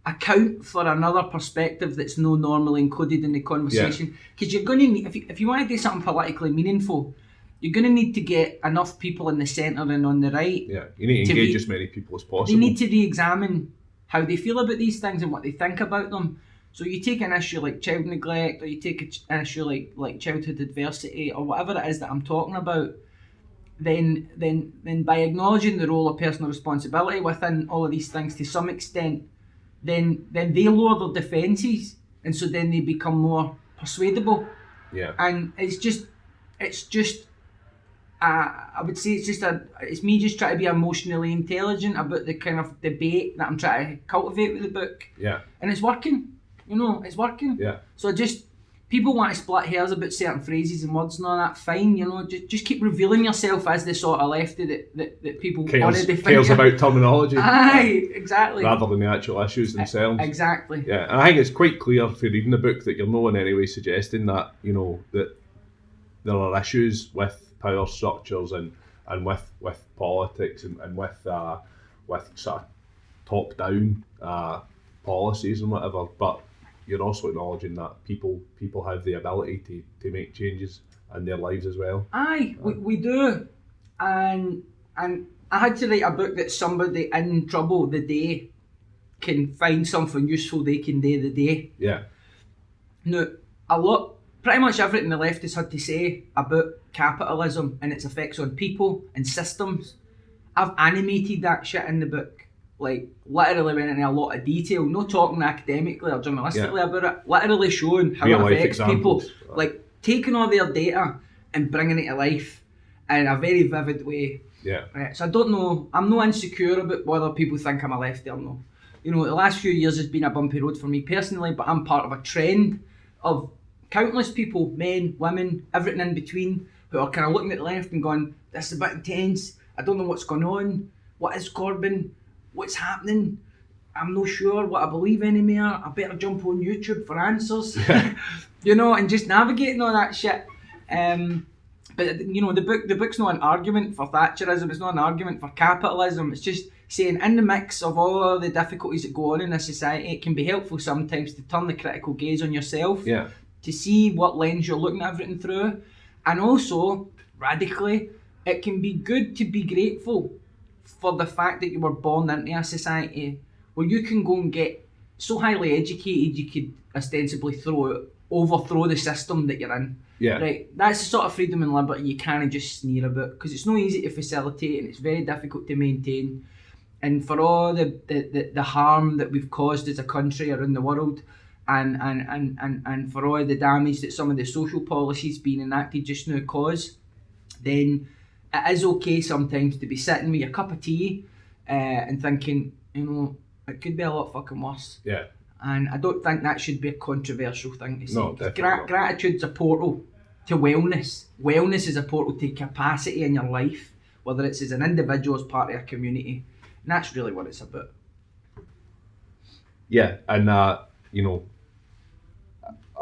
account for another perspective that's not normally included in the conversation. Because you're going to need, if you want to do something politically meaningful, you're going to need to get enough people in the centre and on the right. Yeah, you need to engage as many people as possible. They need to re-examine how they feel about these things and what they think about them. So you take an issue like child neglect, or you take an issue like childhood adversity, or whatever it is that I'm talking about, then by acknowledging the role of personal responsibility within all of these things to some extent, then they lower their defences, and so then they become more persuadable. Yeah. And it's just I would say it's me just trying to be emotionally intelligent about the kind of debate that I'm trying to cultivate with the book. Yeah. And it's working. It's working. Yeah. So people want to split hairs about certain phrases and words and all that, fine, just keep revealing yourself as the sort of lefty that people already think. Cares about terminology. Aye, exactly. Rather than the actual issues themselves. Exactly. Yeah, and I think it's quite clear if you're reading the book that you're not in any way suggesting that, that there are issues with power structures and with politics and with sort of top-down policies and whatever, but you're also acknowledging that people have the ability to make changes in their lives as well. Aye, we do. And I had to write a book that somebody in trouble the day can find something useful they can do the day. Yeah. Now, pretty much everything the leftists had to say about capitalism and its effects on people and systems, I've animated that shit in the book. Like, literally went into a lot of detail, not talking academically or journalistically about it, literally showing how it affects people. Like, taking all their data and bringing it to life in a very vivid way. Yeah. Right, so I don't know, I'm not insecure about whether people think I'm a lefty or not. The last few years has been a bumpy road for me personally, but I'm part of a trend of countless people, men, women, everything in between, who are kind of looking at the left and going, this is a bit intense, I don't know what's going on, what is Corbyn, what's happening, I'm not sure what I believe anymore, I better jump on YouTube for answers. And just navigating all that shit. But the book's not an argument for Thatcherism, it's not an argument for capitalism, it's just saying in the mix of all the difficulties that go on in this society, it can be helpful sometimes to turn the critical gaze on yourself. Yeah. To see what lens you're looking at everything through. And also, radically, it can be good to be grateful for the fact that you were born into a society where you can go and get so highly educated you could ostensibly overthrow the system that you're in. Yeah. Right. That's the sort of freedom and liberty you can't just sneer about, because it's not easy to facilitate and it's very difficult to maintain. And for all the harm that we've caused as a country around the world, and for all the damage that some of the social policies being enacted just now cause, then it is okay sometimes to be sitting with your cup of tea and thinking, it could be a lot fucking worse. Yeah. And I don't think that should be a controversial thing to say. No, definitely. Gratitude's a portal to wellness. Wellness is a portal to capacity in your life, whether it's as an individual, as part of a community. And that's really what it's about. Yeah, and I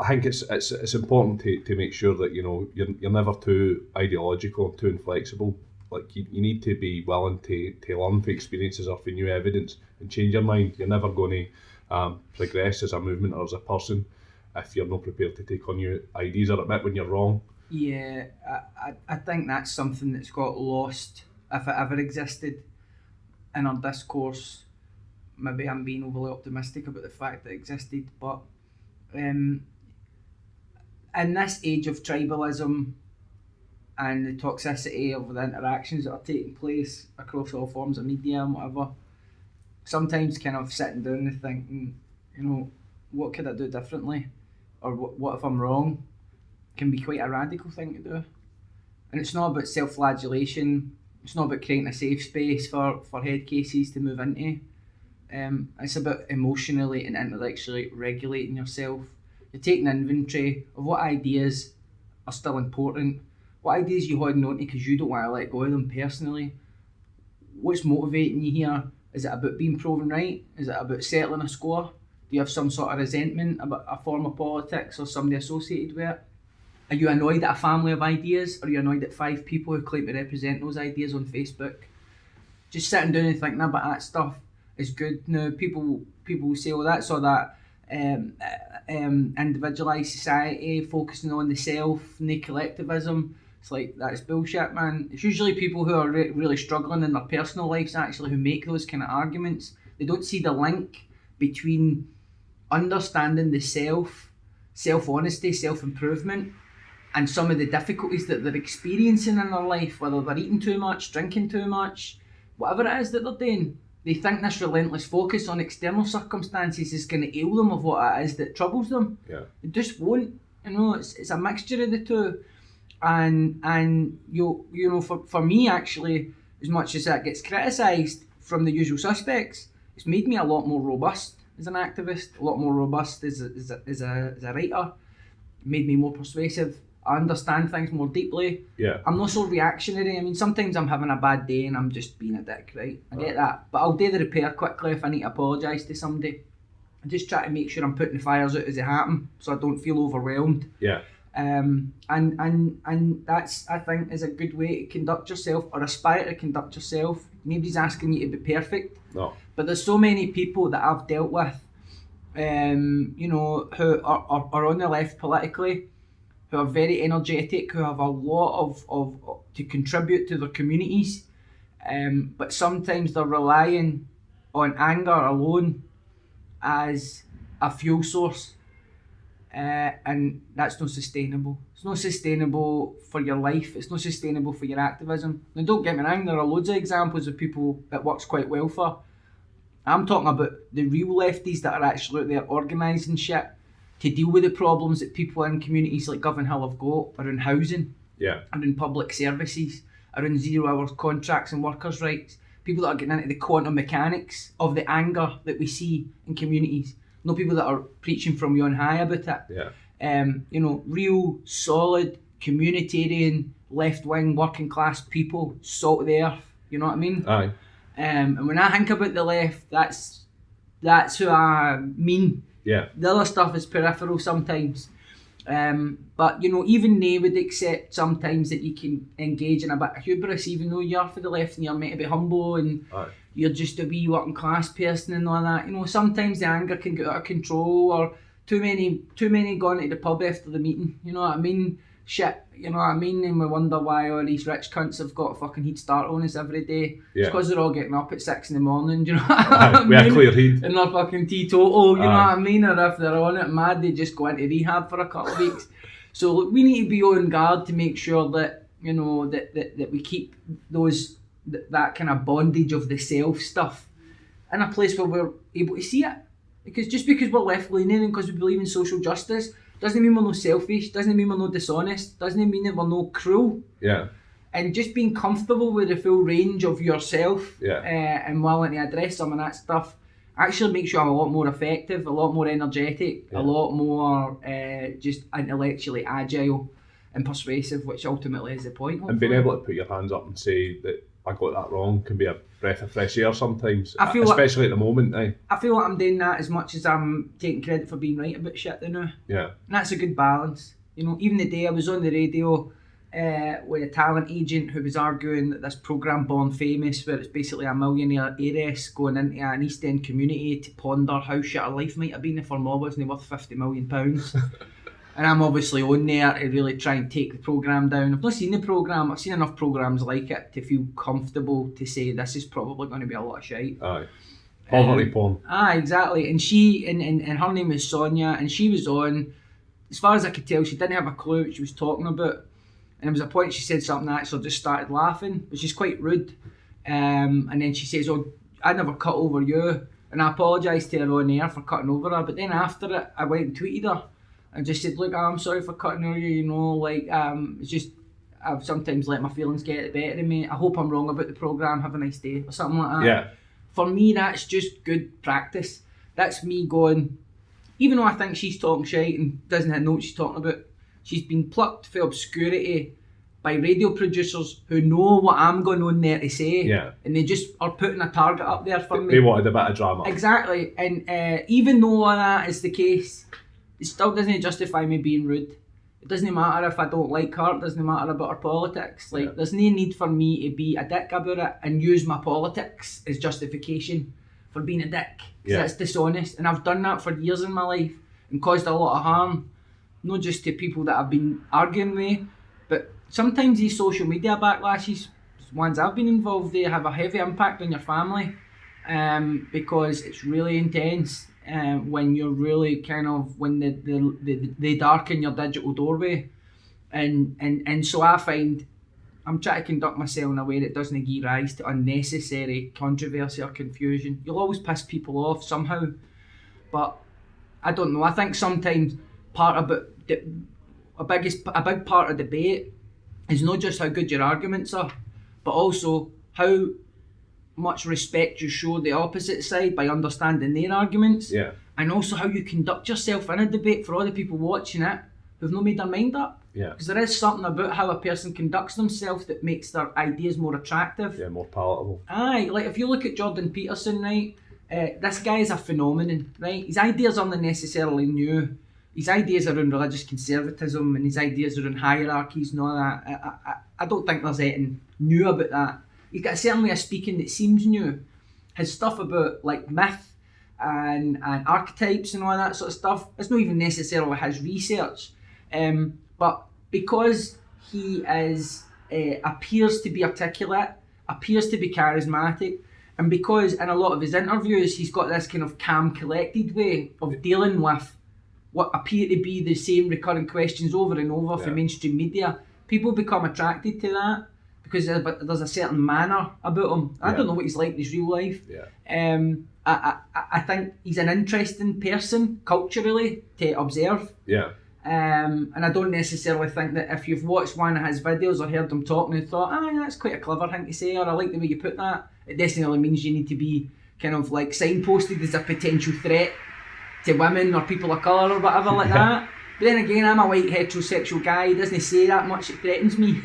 think it's important to make sure that you're never too ideological, too inflexible like you need to be willing to learn from experiences or from new evidence and change your mind. You're never going to progress as a movement or as a person if you're not prepared to take on new ideas or admit when you're wrong. Yeah, I think that's something that's got lost, if it ever existed, in our discourse. Maybe I'm being overly optimistic about the fact that it existed, but in this age of tribalism and the toxicity of the interactions that are taking place across all forms of media and whatever, sometimes kind of sitting down and thinking, what could I do differently? Or what if I'm wrong? Can be quite a radical thing to do. And it's not about self-flagellation, it's not about creating a safe space for head cases to move into. It's about emotionally and intellectually regulating yourself. You're taking inventory of what ideas are still important, what ideas you're holding on to because you don't want to let go of them personally. What's motivating you here? Is it about being proven right? Is it about settling a score? Do you have some sort of resentment about a form of politics or somebody associated with it? Are you annoyed at a family of ideas? Or are you annoyed at 5 people who claim to represent those ideas on Facebook? Just sitting down and thinking about that stuff is good. Now, people will say, well, that's all that individualised society, focusing on the self and the collectivism. It's like, that's bullshit, man. It's usually people who are really struggling in their personal lives actually who make those kind of arguments. They don't see the link between understanding the self-honesty, self-improvement, and some of the difficulties that they're experiencing in their life, whether they're eating too much, drinking too much, whatever it is that they're doing. They think this relentless focus on external circumstances is going to heal them of what it is that troubles them. Yeah. It just won't. It's a mixture of the two. And for me actually, as much as that gets criticised from the usual suspects, it's made me a lot more robust as an activist, a lot more robust as a writer. It made me more persuasive. I understand things more deeply. Yeah. I'm not so reactionary. I mean, sometimes I'm having a bad day and I'm just being a dick, right? I get that. But I'll do the repair quickly if I need to apologise to somebody. I just try to make sure I'm putting the fires out as they happen so I don't feel overwhelmed. Yeah. And that's, I think, is a good way to conduct yourself or aspire to conduct yourself. Nobody's asking you to be perfect. No. But there's so many people that I've dealt with, who are on the left politically, who are very energetic, who have a lot of to contribute to their communities, but sometimes they're relying on anger alone as a fuel source, and that's not sustainable. It's not sustainable for your life, it's not sustainable for your activism. Now don't get me wrong, there are loads of examples of people it works quite well for. I'm talking about the real lefties that are actually out there organising shit to deal with the problems that people in communities like Govan Hill have got around housing, around public services, around 0 hours contracts and workers' rights. People that are getting into the quantum mechanics of the anger that we see in communities. No people that are preaching from you on high about it. Yeah. Real, solid, communitarian, left-wing, working class people, salt of the earth. You know what I mean? Aye. And when I think about the left, that's who I mean. Yeah. The other stuff is peripheral sometimes. But even they would accept sometimes that you can engage in a bit of hubris, even though you're for the left and you're meant to be humble and you're just a wee working class person and all that. Sometimes the anger can get out of control, or too many going to the pub after the meeting. You know what I mean? Shit. You know what I mean? And we wonder why all these rich cunts have got a fucking heat start on us every day. Yeah. It's because they're all getting up at 6 in the morning. Do you know what I mean? We have clear heat. And they're fucking teetotal. You know what I mean? Or if they're on it mad, they just go into rehab for a couple of weeks. So look, we need to be on guard to make sure that that we keep that kind of bondage of the self stuff in a place where we're able to see it. Because just because we're left leaning and because we believe in social justice doesn't mean we're no selfish, doesn't mean we're no dishonest, doesn't mean that we're no cruel. Yeah. And just being comfortable with the full range of yourself and willing to address some of that stuff actually makes you a lot more effective, a lot more energetic, a lot more just intellectually agile and persuasive, which ultimately is the point. Hopefully. And being able to put your hands up and say that I got that wrong can be a breath of fresh air sometimes, especially at the moment. I feel like I'm doing that as much as I'm taking credit for being right about shit now. Yeah. And that's a good balance. Even the day I was on the radio with a talent agent who was arguing that this programme Born Famous, where it's basically a millionaire heiress going into an East End community to ponder how shit her life might have been if her law wasn't worth £50 million. And I'm obviously on there to really try and take the programme down. I've not seen the programme, I've seen enough programmes like it to feel comfortable to say this is probably going to be a lot of shite. Aye. Poverty porn. Exactly. And she, and her name is Sonia, and she was on, as far as I could tell, she didn't have a clue what she was talking about. And there was a point she said something that actually just started laughing, which is quite rude. And then she says, "Oh, I never cut over you." And I apologised to her on air for cutting over her. But then after it, I went and tweeted her and just said, "Look, I'm sorry for cutting over you, you know, like, it's just, I've sometimes let my feelings get the better of me. I hope I'm wrong about the programme, have a nice day," or something like that. Yeah. For me, that's just good practice. That's me going, even though I think she's talking shite and doesn't know what she's talking about, she's been plucked for obscurity by radio producers who know what I'm going on there to say. Yeah. And they just are putting a target up there for me. They wanted a bit of drama. Exactly. And even though all that is the case, it still doesn't justify me being rude. It doesn't matter if I don't like her, it doesn't matter about her politics. Like, there's no need for me to be a dick about it and use my politics as justification for being a dick. Because that's dishonest. And I've done that for years in my life and caused a lot of harm. Not just to people that I've been arguing with, but sometimes these social media backlashes, ones I've been involved in, have a heavy impact on your family, because it's really intense. When you're really kind of, when they darken your digital doorway, and so I find I'm trying to conduct myself in a way that doesn't give rise to unnecessary controversy or confusion. You'll always piss people off somehow, but I don't know. I think sometimes a big part of debate is not just how good your arguments are, but also how much respect you show the opposite side by understanding their arguments, and also how you conduct yourself in a debate for all the people watching it who've not made their mind up. Because there is something about how a person conducts themselves that makes their ideas more attractive. More palatable. Aye, like if you look at Jordan Peterson, right, this guy is a phenomenon, right? His ideas aren't necessarily new. His ideas around religious conservatism and his ideas around hierarchies and all that, I don't think there's anything new about that. He's got certainly a speaking that seems new. His stuff about like myth and archetypes and all that sort of stuff, it's not even necessarily his research. But because he appears to be articulate, appears to be charismatic, and because in a lot of his interviews he's got this kind of calm, collected way of dealing with what appear to be the same recurring questions over and over from mainstream media, people become attracted to that because there's a certain manner about him. I don't know what he's like in his real life. I think he's an interesting person culturally to observe. And I don't necessarily think that if you've watched one of his videos or heard him talking and thought, that's quite a clever thing to say, or I like the way you put that, it necessarily means you need to be kind of like signposted as a potential threat to women or people of colour or whatever like that. But then again, I'm a white heterosexual guy, he doesn't say that much, it threatens me.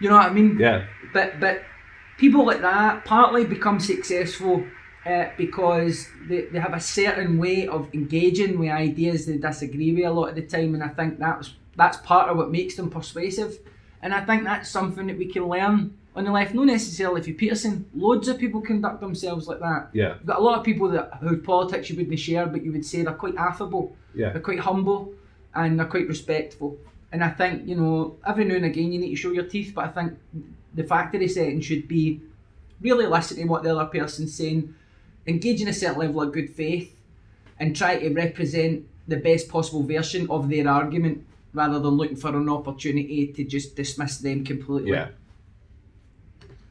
You know what I mean? But people like that partly become successful because they have a certain way of engaging with ideas they disagree with a lot of the time, and I think that's part of what makes them persuasive. And I think that's something that we can learn on the left, not necessarily for Peterson. Loads of people conduct themselves like that. You've got a lot of people whose politics you wouldn't share, but you would say they're quite affable, they're quite humble, and they're quite respectful. And I think, you know, every now and again you need to show your teeth, but I think the factory setting should be really listen to what the other person's saying, engage in a certain level of good faith, and try to represent the best possible version of their argument rather than looking for an opportunity to just dismiss them completely.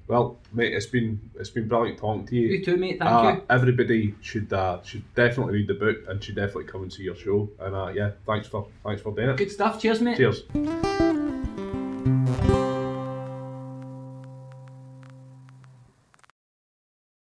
Well, mate, it's been brilliant talking to you. You too, mate. Thank you. Everybody should definitely read the book and should definitely come and see your show. And thanks for doing it. Good stuff. Cheers, mate. Cheers.